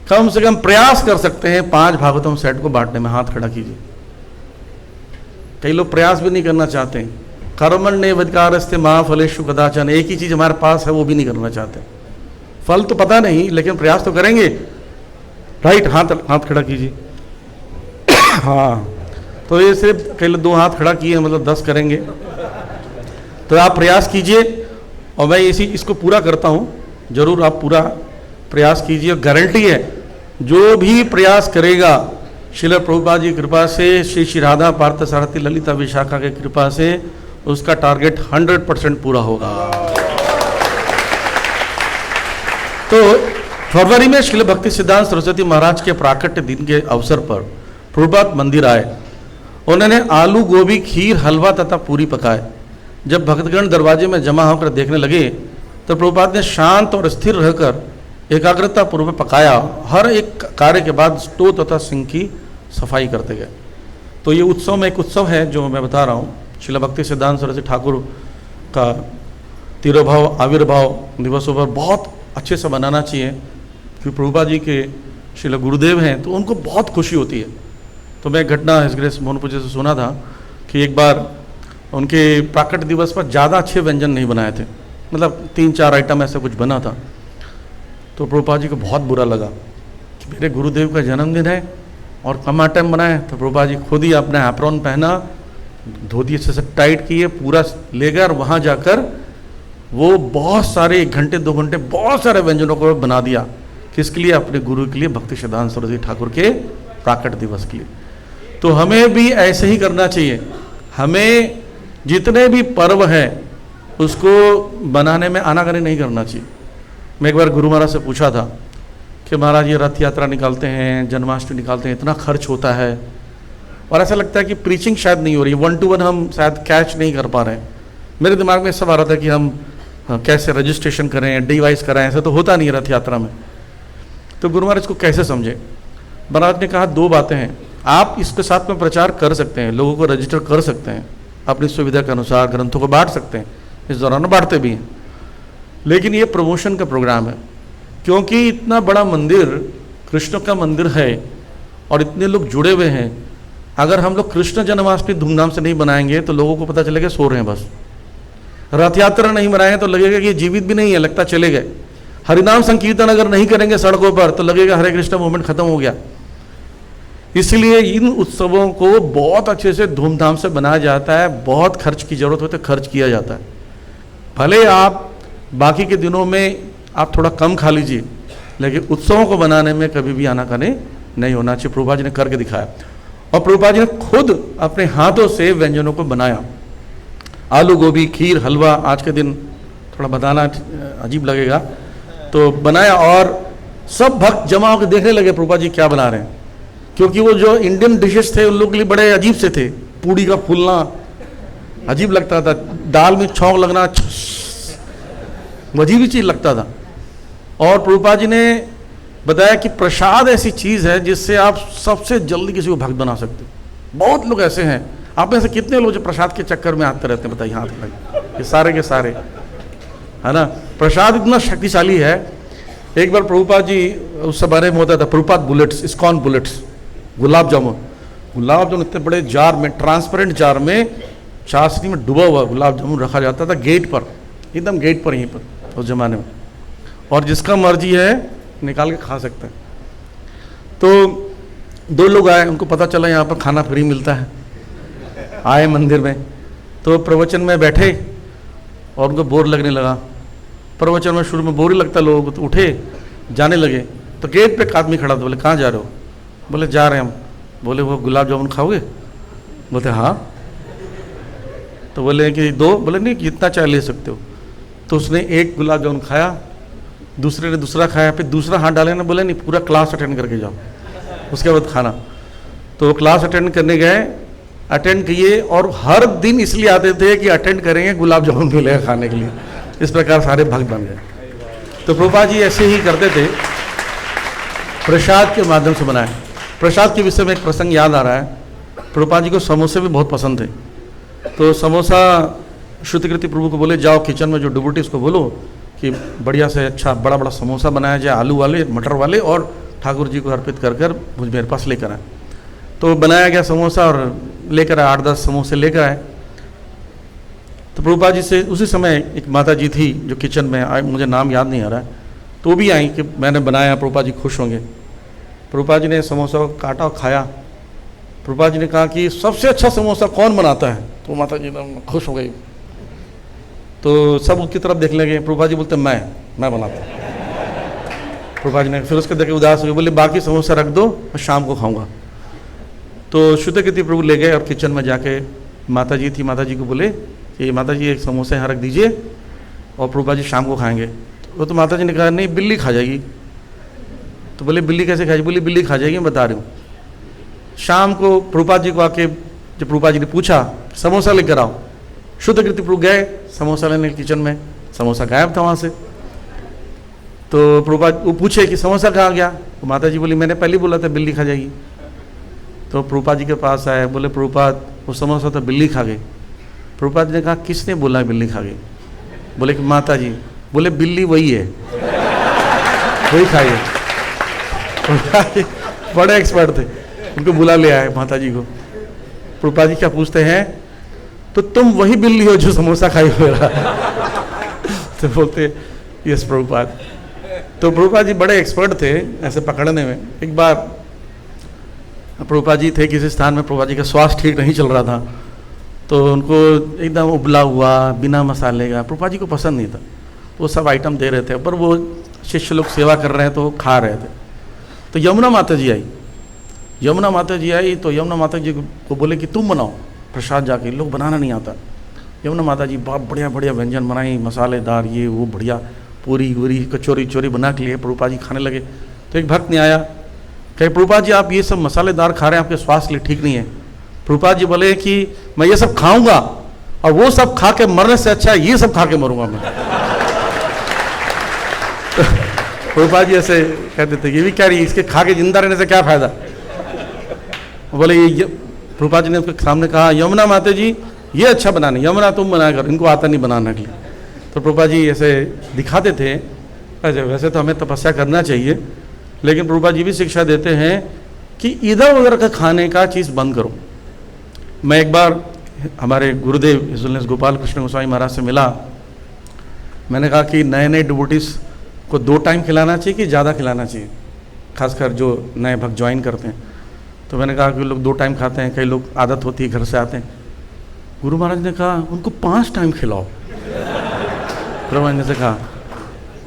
कम से कम प्रयास कर सकते हैं 5 भागवतम सेट को बांटने में? हाथ खड़ा कीजिए। कई लोग प्रयास भी नहीं करना चाहते हैं। कर्मण्येवाधिकारस्ते मा फलेषु कदाचन, एक ही चीज़ हमारे पास है वो भी नहीं करना चाहते। फल तो पता नहीं लेकिन प्रयास तो करेंगे। राइट, हाथ खड़ा कीजिए। हाँ, तो ये सिर्फ कई लोग 2 हाथ खड़ा किए, मतलब 10 करेंगे। तो आप प्रयास कीजिए और मैं इसको पूरा करता हूँ, जरूर आप पूरा प्रयास कीजिए। गारंटी है जो भी प्रयास करेगा श्रील प्रभुपाद जी कृपा से, श्री राधा पार्थ सारथी ललिता विशाखा के कृपा से, उसका टारगेट 100% पूरा होगा। तो फरवरी में श्रील भक्ति सिद्धांत सरस्वती महाराज के प्राकट्य दिन के अवसर पर प्रभुपाद मंदिर आए। उन्होंने आलू गोभी खीर हलवा तथा पूरी पकाए। जब भक्तगण दरवाजे में जमा होकर देखने लगे तो प्रभुपाद ने शांत और स्थिर रहकर एकाग्रता पूर्वक पकाया। हर एक कार्य के बाद स्टोव तथा सिंक की सफाई करते गए। तो ये उत्सव में एक उत्सव है जो मैं बता रहा हूँ, श्रील भक्ति सिद्धांत सरस्वती ठाकुर का तिरोभाव आविर्भाव दिवसों पर बहुत अच्छे से मनाना चाहिए, क्योंकि प्रभुपाद जी के श्रील गुरुदेव हैं तो उनको बहुत खुशी होती है। तो मैं घटना हिज ग्रेस मोहन पूज्य से सुना था कि एक बार उनके प्राकट्य दिवस पर ज़्यादा अच्छे व्यंजन नहीं बनाए थे, मतलब 3-4 आइटम ऐसा कुछ बना था। तो प्रभुपाद जी को बहुत बुरा लगा कि मेरे गुरुदेव का जन्मदिन है और कम आइटम बनाए। तो प्रभुपाद जी खुद ही अपना एप्रॉन पहना, धोती से टाइट किए, पूरा ले गए और वहाँ जाकर वो बहुत सारे 1 घंटे 2 घंटे बहुत सारे व्यंजनों को बना दिया। किसके लिए? अपने गुरु के लिए, भक्ति सिद्धांत सरस्वती ठाकुर के प्राकट्य दिवस के लिए। तो हमें भी ऐसे ही करना चाहिए। हमें जितने भी पर्व हैं उसको बनाने में आनाकानी नहीं करना चाहिए। मैं एक बार गुरु महाराज से पूछा था कि महाराज ये रथ यात्रा निकालते हैं, जन्माष्टमी निकालते हैं, इतना खर्च होता है और ऐसा लगता है कि प्रीचिंग शायद नहीं हो रही, 1-to-1 हम शायद कैच नहीं कर पा रहे हैं। मेरे दिमाग में सब आ रहा था कि हम कैसे रजिस्ट्रेशन करें, डिवाइस कराएं, ऐसा तो होता नहीं है रथ यात्रा में। तो गुरु महाराज को कैसे समझे? महाराज ने कहा 2 बातें हैं। आप इसके साथ में प्रचार कर सकते हैं, लोगों को रजिस्टर कर सकते हैं, अपनी सुविधा के अनुसार ग्रंथों को बांट सकते हैं, इस दौरान बांटते भी हैं। लेकिन ये प्रमोशन का प्रोग्राम है, क्योंकि इतना बड़ा मंदिर कृष्ण का मंदिर है और इतने लोग जुड़े हुए हैं। अगर हम लोग कृष्ण जन्माष्टमी धूमधाम से नहीं बनाएंगे तो लोगों को पता चलेगा सो रहे हैं बस। रथ यात्रा नहीं बनाएंगे तो लगेगा कि जीवित भी नहीं है, लगता चले गए। हरिनाम संकीर्तन अगर नहीं करेंगे सड़कों पर तो लगेगा हरे कृष्ण मूवमेंट खत्म हो गया। इसलिए इन उत्सवों को बहुत अच्छे से धूमधाम से बनाया जाता है। बहुत खर्च की जरूरत होती है, खर्च किया जाता है। भले आप बाकी के दिनों में आप थोड़ा कम खा लीजिए, लेकिन उत्सवों को बनाने में कभी भी आनाकानी नहीं होना चाहिए। प्रभुपाद जी ने करके दिखाया और प्रभुपाद जी ने खुद अपने हाथों से व्यंजनों को बनाया। आलू गोभी खीर हलवा, आज के दिन थोड़ा बताना अजीब लगेगा, तो बनाया और सब भक्त जमा होकर देखने लगे प्रभुपाद जी क्या बना रहे हैं, क्योंकि वो जो इंडियन डिशेस थे उन लोगों के लिए बड़े अजीब से थे। पूड़ी का फूलना अजीब लगता था, दाल में छौंक लगना अजीब ही चीज लगता था। और प्रभुपाद जी ने बताया कि प्रसाद ऐसी चीज़ है जिससे आप सबसे जल्दी किसी को भक्त बना सकते हो। बहुत लोग ऐसे हैं, आप में से कितने लोग जो प्रसाद के चक्कर में आते रहते हैं, बताइए हाथ में, ये सारे के सारे, है ना। प्रसाद इतना शक्तिशाली है। एक बार प्रभुपाद जी, उस बारे में होता था Prabhupada bullets, ISKCON bullets, gulab jamun इतने बड़े जार में, ट्रांसपेरेंट जार में चाशनी में डूबा हुआ गुलाब जामुन रखा जाता था गेट पर, एकदम गेट पर, यहीं पर उस जमाने में, और जिसका मर्जी है निकाल के खा सकता है। तो 2 लोग आए, उनको पता चला यहाँ पर खाना फ्री मिलता है, आए मंदिर में, तो प्रवचन में बैठे और उनको बोर लगने लगा। प्रवचन में शुरू में बोर ही लगता लोगों को, तो उठे जाने लगे। तो गेट पे एक आदमी खड़ा था, बोले कहाँ जा रहे हो? बोले जा रहे हैं हम। बोले वो गुलाब जामुन खाओगे? बोलते हाँ। तो बोले कि 2? बोले नहीं, जितना चाहे ले सकते हो। तो उसने एक गुलाब जामुन खाया, दूसरे ने दूसरा खाया, फिर दूसरा हाथ डाले ना, बोले नहीं पूरा क्लास अटेंड करके जाओ, उसके बाद खाना। तो वो क्लास अटेंड करने गए, अटेंड किए, और हर दिन इसलिए आते थे कि अटेंड करेंगे, गुलाब जामुन मिलेगा खाने के लिए। इस प्रकार सारे भक्त बन गए। तो प्रभुपाद जी ऐसे ही करते थे, प्रसाद के माध्यम से बनाए। प्रसाद के विषय में एक प्रसंग याद आ रहा है। प्रभुपाद जी को समोसे भी बहुत पसंद थे। तो समोसा श्रुतिकृति प्रभु को बोले जाओ किचन में जो डिवोटी उसको बोलो कि बढ़िया से अच्छा बड़ा बड़ा समोसा बनाया जाए, आलू वाले, मटर वाले, और ठाकुर जी को अर्पित कर कर मुझ मेरे पास लेकर आए। तो बनाया गया समोसा और लेकर आए, 8-10 समोसे लेकर आए। तो प्रभुपाद जी से उसी समय एक माता जी थी जो किचन में आई, मुझे नाम याद नहीं आ रहा है, तो वो भी आई कि मैंने बनाया, प्रभुपाद जी खुश होंगे। प्रभुपाद जी ने समोसा को काटा और खाया। प्रभुपाद जी ने कहा कि सबसे अच्छा समोसा कौन बनाता है? तो माता जी खुश हो गई। तो सब उसकी तरफ देखने लगे। प्रभुपाद जी बोलते मैं बनाता हूँ। प्रभुपाद जी ने फिर उसके देखे उदास हो गए, बोले बाकी समोसा रख दो, मैं शाम को खाऊंगा। तो श्रुतिकृति प्रभु ले गए और किचन में जाके माता जी थी, माता जी को बोले कि माता जी एक समोसा यहाँ रख दीजिए और प्रभुपाद जी शाम को खाएंगे। तो माता जी ने कहा नहीं, बिल्ली खा जाएगी। तो बोले बिल्ली कैसे खाएगी? बोली बिल्ली खा जाएगी, मैं बता रही हूँ। शाम को प्रभुपाद जी को आके जब प्रभुपाद जी ने पूछा समोसा लेकर आओ, श्रुतिकृति प्रभु गए समोसा लेने किचन में, समोसा गायब था वहाँ से। तो प्रभुपाद वो पूछे कि समोसा कहाँ गया? तो माता जी बोली मैंने पहले बोला था बिल्ली खा जाएगी। तो प्रभुपाद जी के पास आए, बोले प्रभुपाद वो समोसा तो बिल्ली खा गई। प्रभुपाद जी ने कहा किसने बोला बिल्ली खा गई? बोले कि माता जी। बोले बिल्ली वही है, वही खाइए। बड़े एक्सपर्ट थे, उनको बुला ले आए माता जी को। प्रभुपाद जी क्या पूछते हैं, तो तुम वही बिल्ली हो जो समोसा खाई मेरा? तो बोलते यस प्रभुपाद। तो प्रभुपाद जी बड़े एक्सपर्ट थे ऐसे पकड़ने में। एक बार प्रभुपाद जी थे किसी स्थान में, प्रभुपाद जी का स्वास्थ्य ठीक नहीं चल रहा था, तो उनको एकदम उबला हुआ बिना मसाले का प्रभुपाद जी को पसंद नहीं था। तो वो सब आइटम दे रहे थे, पर वो शिष्य लोग सेवा कर रहे हैं तो वो खा रहे थे। तो यमुना माता जी आई, तो यमुना माता जी को बोले कि तुम बनाओ प्रसाद, जाके लोग बनाना नहीं आता। यमुना माता जी बहुत बढ़िया बढ़िया व्यंजन बनाई, मसालेदार ये वो बढ़िया, पूरी वूरी कचौरी बना के लिए प्रभुपाद जी खाने लगे। तो एक भक्त ने आया, कहे प्रभुपाद जी आप ये सब मसालेदार खा रहे हैं, आपके स्वास्थ्य के लिए ठीक नहीं है। प्रभुपाद जी बोले कि मैं ये सब खाऊंगा और वो सब खा के मरने से अच्छा है ये सब खा के मरूंगा मैं। तो प्रभुपाद जी ऐसे कहते थे ये भी क्या रही, इसके खा के जिंदा रहने से क्या फायदा? बोले ये प्रभुपाद जी ने उसके सामने कहा यमुना माता जी ये अच्छा बनाने, यमुना तुम बनाया कर, इनको आता नहीं बनाने के लिए। तो प्रभुपाद जी ऐसे दिखाते थे। वैसे तो हमें तपस्या करना चाहिए, लेकिन प्रभुपाद जी भी शिक्षा देते हैं कि इधर उधर का खाने का चीज़ बंद करो। मैं एक बार हमारे गुरुदेव हिज गोपाल कृष्ण गोस्वामी महाराज से मिला। मैंने कहा कि नए नए डिवोटीज को 2 टाइम खिलाना चाहिए कि ज़्यादा खिलाना चाहिए, खासकर जो नए भक्त ज्वाइन करते हैं। तो मैंने कहा कि लोग 2 टाइम खाते हैं, कई लोग आदत होती है घर से आते हैं। गुरु महाराज ने कहा उनको 5 टाइम खिलाओ। गुरु महाराज ने कहा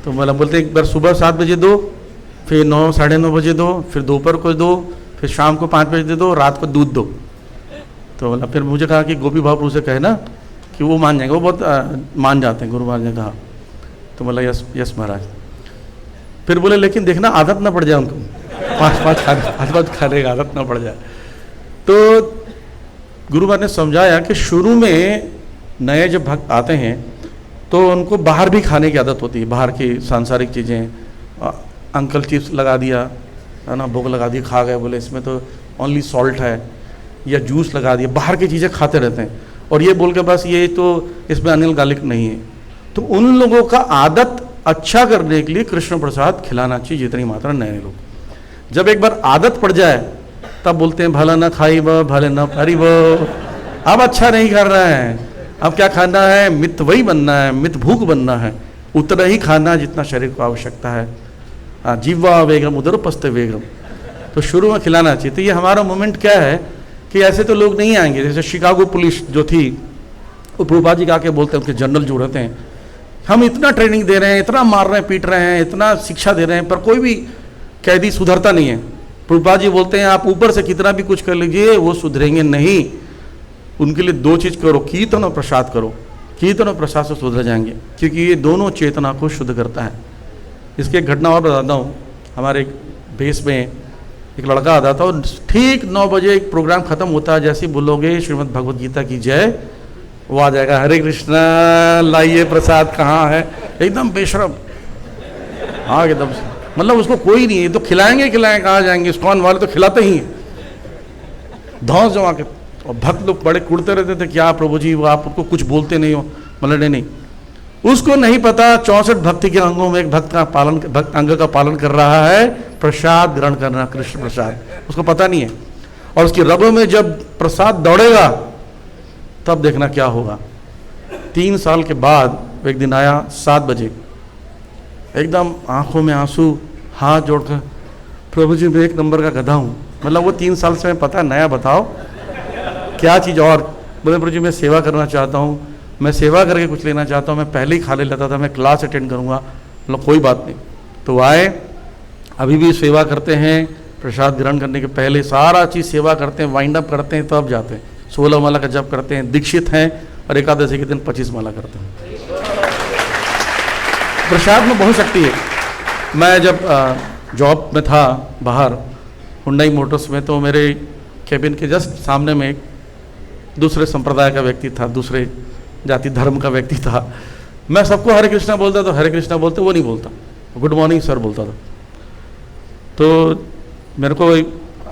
तो मतलब बोलते एक बार सुबह 7 बजे दो, फिर 9 साढ़े 9 बजे दो, फिर दोपहर को दो, फिर शाम को 5 बजे दो, रात को दूध दो। तो मतलब फिर मुझे कहा कि गोपी भाव से कहे ना कि वो मान जाएंगे, वो बहुत मान जाते हैं। गुरु महाराज ने कहा तो बोला यस महाराज। फिर बोले लेकिन देखना आदत ना पड़ जाए उनको, 5 खाने की आदत ना पड़ जाए। तो गुरु महाराज ने समझाया कि शुरू में नए जब भक्त आते हैं तो उनको बाहर भी खाने की आदत होती है, बाहर की सांसारिक चीज़ें, अंकल चिप्स लगा दिया, है ना, भोग लगा दी, खा गए, बोले इसमें तो ओनली सॉल्ट है, या जूस लगा दिया, बाहर की चीज़ें खाते रहते हैं और ये बोल के बस ये तो इसमें अनिल गार्लिक नहीं है। तो उन लोगों का आदत अच्छा करने के लिए कृष्ण प्रसाद खिलाना चाहिए जितनी मात्रा नए लोग। जब एक बार आदत पड़ जाए तब बोलते हैं भला ना खाई वो भले ना पारी वो, अब अच्छा नहीं कर रहा है, अब क्या खाना है, मित वही बनना है, मित भूख बनना है, उतना ही खाना जितना शरीर को आवश्यकता है। हाँ, जीवा वेगम उधर पस्ते वेगम, तो शुरू में खिलाना चाहिए। तो ये हमारा मोमेंट क्या है कि ऐसे तो लोग नहीं आएंगे। जैसे शिकागो पुलिस जो थी, वो प्रभुपाद जी का आके बोलते हैं, उनके जनरल जो रहते हैं, हम इतना ट्रेनिंग दे रहे हैं, इतना मार रहे हैं, पीट रहे हैं, इतना शिक्षा दे रहे हैं, पर कोई भी कैदी सुधरता नहीं है। प्रभुपाद जी बोलते हैं आप ऊपर से कितना भी कुछ कर लीजिए वो सुधरेंगे नहीं। उनके लिए दो चीज़ करो, कीर्तन और प्रसाद करो, कीर्तन और प्रसाद से सुधर जाएंगे, क्योंकि ये दोनों चेतना को शुद्ध करता है। इसकी एक घटना और बताता हूँ। हमारे बेस में एक लड़का आता था और ठीक 9 बजे एक प्रोग्राम खत्म होता है, जैसे ही बोलोगे श्रीमद् भगवद गीता की जय, वो आ जाएगा, हरे कृष्णा लाइए प्रसाद कहाँ है, एकदम बेशरम, हाँ एकदम से, मतलब उसको कोई नहीं है, तो खिलाएंगे कहाँ जाएंगे, इस्कॉन वाले तो खिलाते ही हैं धौंस जमा के। और भक्त लोग बड़े कुड़ते रहते थे, क्या प्रभु जी वो आप उसको कुछ बोलते नहीं हो, मतलब नहीं, उसको नहीं पता 64 भक्ति के अंगों में एक भक्त अंग का पालन कर रहा है प्रसाद ग्रहण करना, कृष्ण प्रसाद, उसको पता नहीं है। और उसकी रगों में जब प्रसाद दौड़ेगा तब देखना क्या होगा। 3 साल के बाद एक दिन आया 7 बजे, एकदम आंखों में आंसू, हाथ जोड़कर, प्रभु जी मैं 1 नंबर का गधा हूँ। मतलब वो 3 साल से मैं पता नया, बताओ क्या चीज़। और बोले प्रभु जी मैं सेवा करना चाहता हूँ, मैं सेवा करके कुछ लेना चाहता हूँ, मैं पहले ही खा ले लेता था, मैं क्लास अटेंड करूँगा। मतलब कोई बात नहीं। तो आए, अभी भी सेवा करते हैं, प्रसाद ग्रहण करने के पहले सारा चीज़ सेवा करते हैं, वाइंड अप करते हैं, तब जाते हैं, 16 माला का जप करते हैं, दीक्षित हैं, और एकादशी के दिन 25 माला करते हैं। प्रसाद में बहुत शक्ति है। मैं जब जॉब में था बाहर हुंडई मोटर्स में, तो मेरे कैबिन के जस्ट सामने में एक दूसरे संप्रदाय का व्यक्ति था, दूसरे जाति धर्म का व्यक्ति था। मैं सबको हरे कृष्णा बोलता, तो हरे कृष्णा बोलते, वो नहीं बोलता, गुड मॉर्निंग सर बोलता था। तो मेरे को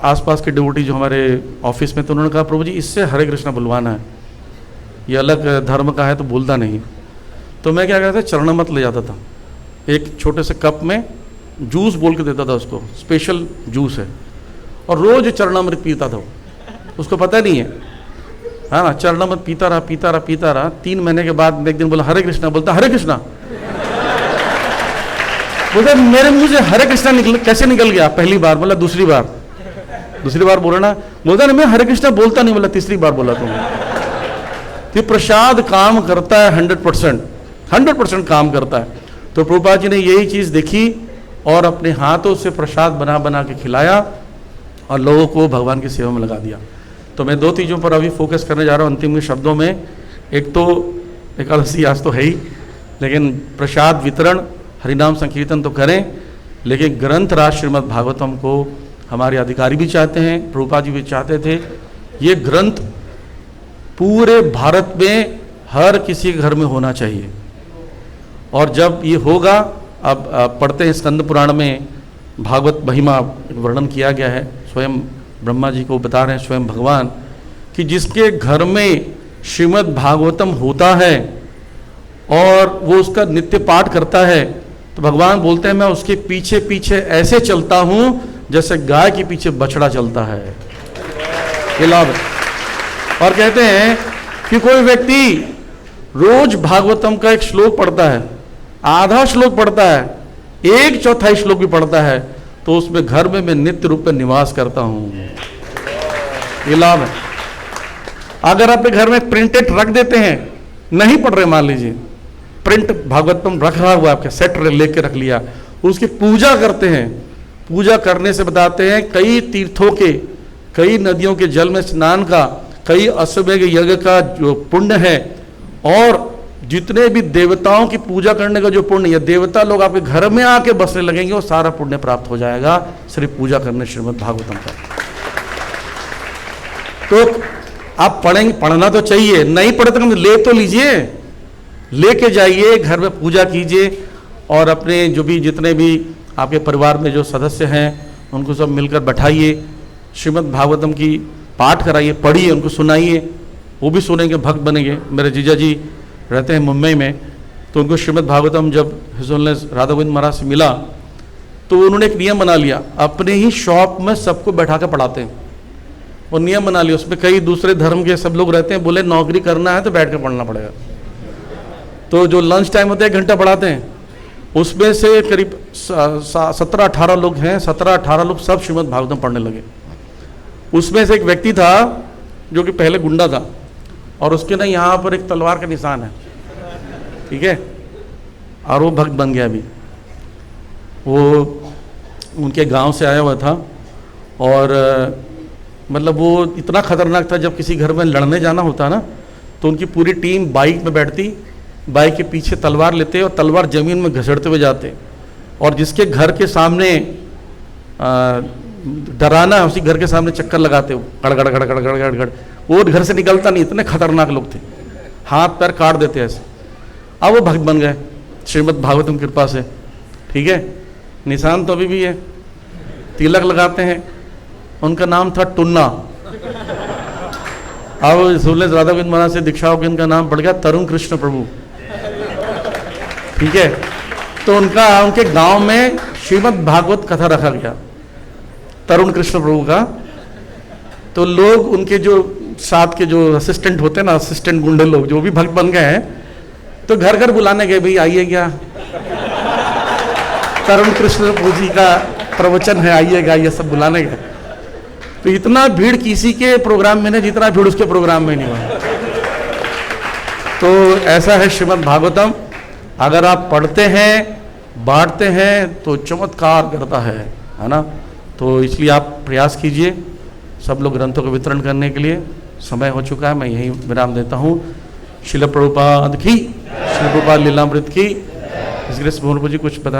आसपास के डिवोटी जो हमारे ऑफिस में, तो उन्होंने कहा प्रभु जी इससे हरे कृष्णा बुलवाना है, ये अलग धर्म का है तो बोलता नहीं। तो मैं क्या करता था, चरणामृत ले जाता था, एक छोटे से कप में जूस बोल के देता था उसको, स्पेशल जूस है, और रोज चरणामृत पीता था। उसको पता नहीं है, हाँ ना, चरणामृत पीता रहा। 3 महीने के बाद एक दिन बोला हरे कृष्णा, बोलता हरे कृष्णा, बोलता मेरे मुंह से हरे कृष्णा कैसे निकल गया पहली बार, बोला दूसरी बार बोला ना, बोलता नहीं मैं हरे कृष्णा बोलता नहीं, बोला तीसरी बार बोला तुमने। तो प्रसाद काम करता है 100% काम करता है। तो प्रभुपाद जी ने यही चीज़ देखी और अपने हाथों से प्रसाद बना के खिलाया और लोगों को भगवान की सेवा में लगा दिया। तो मैं 2 चीज़ों पर अभी फोकस करने जा रहा हूँ अंतिम शब्दों में। एक तो एकादशी आज तो है ही, लेकिन प्रसाद वितरण, हरिनाम संकीर्तन तो करें, लेकिन ग्रंथ राज श्रीमद् भागवतम को हमारे अधिकारी भी चाहते हैं, प्रभुपाद जी भी चाहते थे। ये ग्रंथ पूरे भारत में हर किसी के घर में होना चाहिए। और जब ये होगा, अब पढ़ते हैं स्कंद पुराण में भागवत महिमा वर्णन किया गया है, स्वयं ब्रह्मा जी को बता रहे हैं स्वयं भगवान, कि जिसके घर में श्रीमद् भागवतम होता है और वो उसका नित्य पाठ करता है, तो भगवान बोलते हैं मैं उसके पीछे पीछे ऐसे चलता हूँ जैसे गाय के पीछे बछड़ा चलता है। ये लाभ है। और कहते हैं कि कोई व्यक्ति रोज भागवतम का एक श्लोक पढ़ता है, आधा श्लोक पढ़ता है, 1/4 श्लोक भी पढ़ता है, तो उसमें घर में मैं नित्य रूप में निवास करता हूँ। ये लाभ है। अगर अपने घर में प्रिंटेड रख देते हैं, नहीं पढ़ रहे, मान लीजिए प्रिंट भागवतम रखा हुआ आपके सेट लेके रख लिया, उसकी पूजा करते हैं। पूजा करने से बताते हैं कई तीर्थों के, कई नदियों के जल में स्नान का, कई अश्वमेघ यज्ञ का जो पुण्य है, और जितने भी देवताओं की पूजा करने का जो पुण्य है, देवता लोग आपके घर में आके बसने लगेंगे, वो सारा पुण्य प्राप्त हो जाएगा सिर्फ पूजा करने श्रीमद् भागवतम का। तो आप पढ़ेंगे, पढ़ना तो चाहिए, नहीं पढ़े तो ले तो लीजिए, लेके जाइए घर में पूजा कीजिए, और अपने जो भी जितने भी आपके परिवार में जो सदस्य हैं उनको सब मिलकर बैठाइए, श्रीमद् भागवतम की पाठ कराइए, पढ़िए, उनको सुनाइए, वो भी सुनेंगे, भक्त बनेंगे। मेरे जीजा जी रहते हैं मुंबई में, तो उनको श्रीमद् भागवतम जब हिज होनेस राधा गोविंद महाराज से मिला तो उन्होंने एक नियम बना लिया, अपने ही शॉप में सबको बैठा कर पढ़ाते हैं। वो नियम बना लिया, उसमें कई दूसरे धर्म के सब लोग रहते हैं, बोले नौकरी करना है तो बैठ कर पढ़ना पड़ेगा। तो जो लंच टाइम होता है 1 घंटा पढ़ाते हैं, उसमें से करीब 17-18 लोग हैं, 17-18 लोग सब श्रीमद् भागवतम पढ़ने लगे। उसमें से एक व्यक्ति था जो कि पहले गुंडा था, और उसके ना यहाँ पर एक तलवार का निशान है, ठीक है, और वो भक्त बन गया। अभी वो उनके गांव से आया हुआ था, और मतलब वो इतना खतरनाक था, जब किसी घर में लड़ने जाना होता ना तो उनकी पूरी टीम बाइक में बैठती, बाइक के पीछे तलवार लेते और तलवार जमीन में घसीटते हुए जाते, और जिसके घर के सामने डराना है उसी घर के सामने चक्कर लगाते, गड़गड़ गड़गड़ गड़गड़ गड़, वो घर से निकलता नहीं, इतने खतरनाक लोग थे, हाथ पैर काट देते ऐसे। अब वो भक्त बन गए श्रीमद् भागवतम कृपा से, ठीक है। निशान तो अभी भी है, तिलक लगाते हैं, उनका नाम था टुन्ना। अब सुनले राधा गोविंद महाराज से दीक्षा होकर इनका नाम पड़ गया तरुण कृष्ण प्रभु, ठीक है। तो उनके गांव में श्रीमद् भागवत कथा रखा गया तरुण कृष्ण प्रभु का। तो लोग उनके जो साथ के जो असिस्टेंट होते हैं ना, असिस्टेंट गुंडे लोग जो भी भक्त बन गए हैं, तो घर घर बुलाने गए, भाई आइए क्या तरुण कृष्ण प्रभु जी का प्रवचन है, आइएगा, ये सब बुलाने गए। तो इतना भीड़ किसी के प्रोग्राम में नहीं जितना भीड़ उसके प्रोग्राम में नहीं हुआ। तो ऐसा है श्रीमद् भागवतम, अगर आप पढ़ते हैं, बांटते हैं तो चमत्कार करता है ना। तो इसलिए आप प्रयास कीजिए सब लोग ग्रंथों का वितरण करने के लिए। समय हो चुका है, मैं यही विराम देता हूँ। श्रील प्रभुपाद की, श्री प्रभुपाद लीलामृत की। इस ग्रेस मोहन जी कुछ बता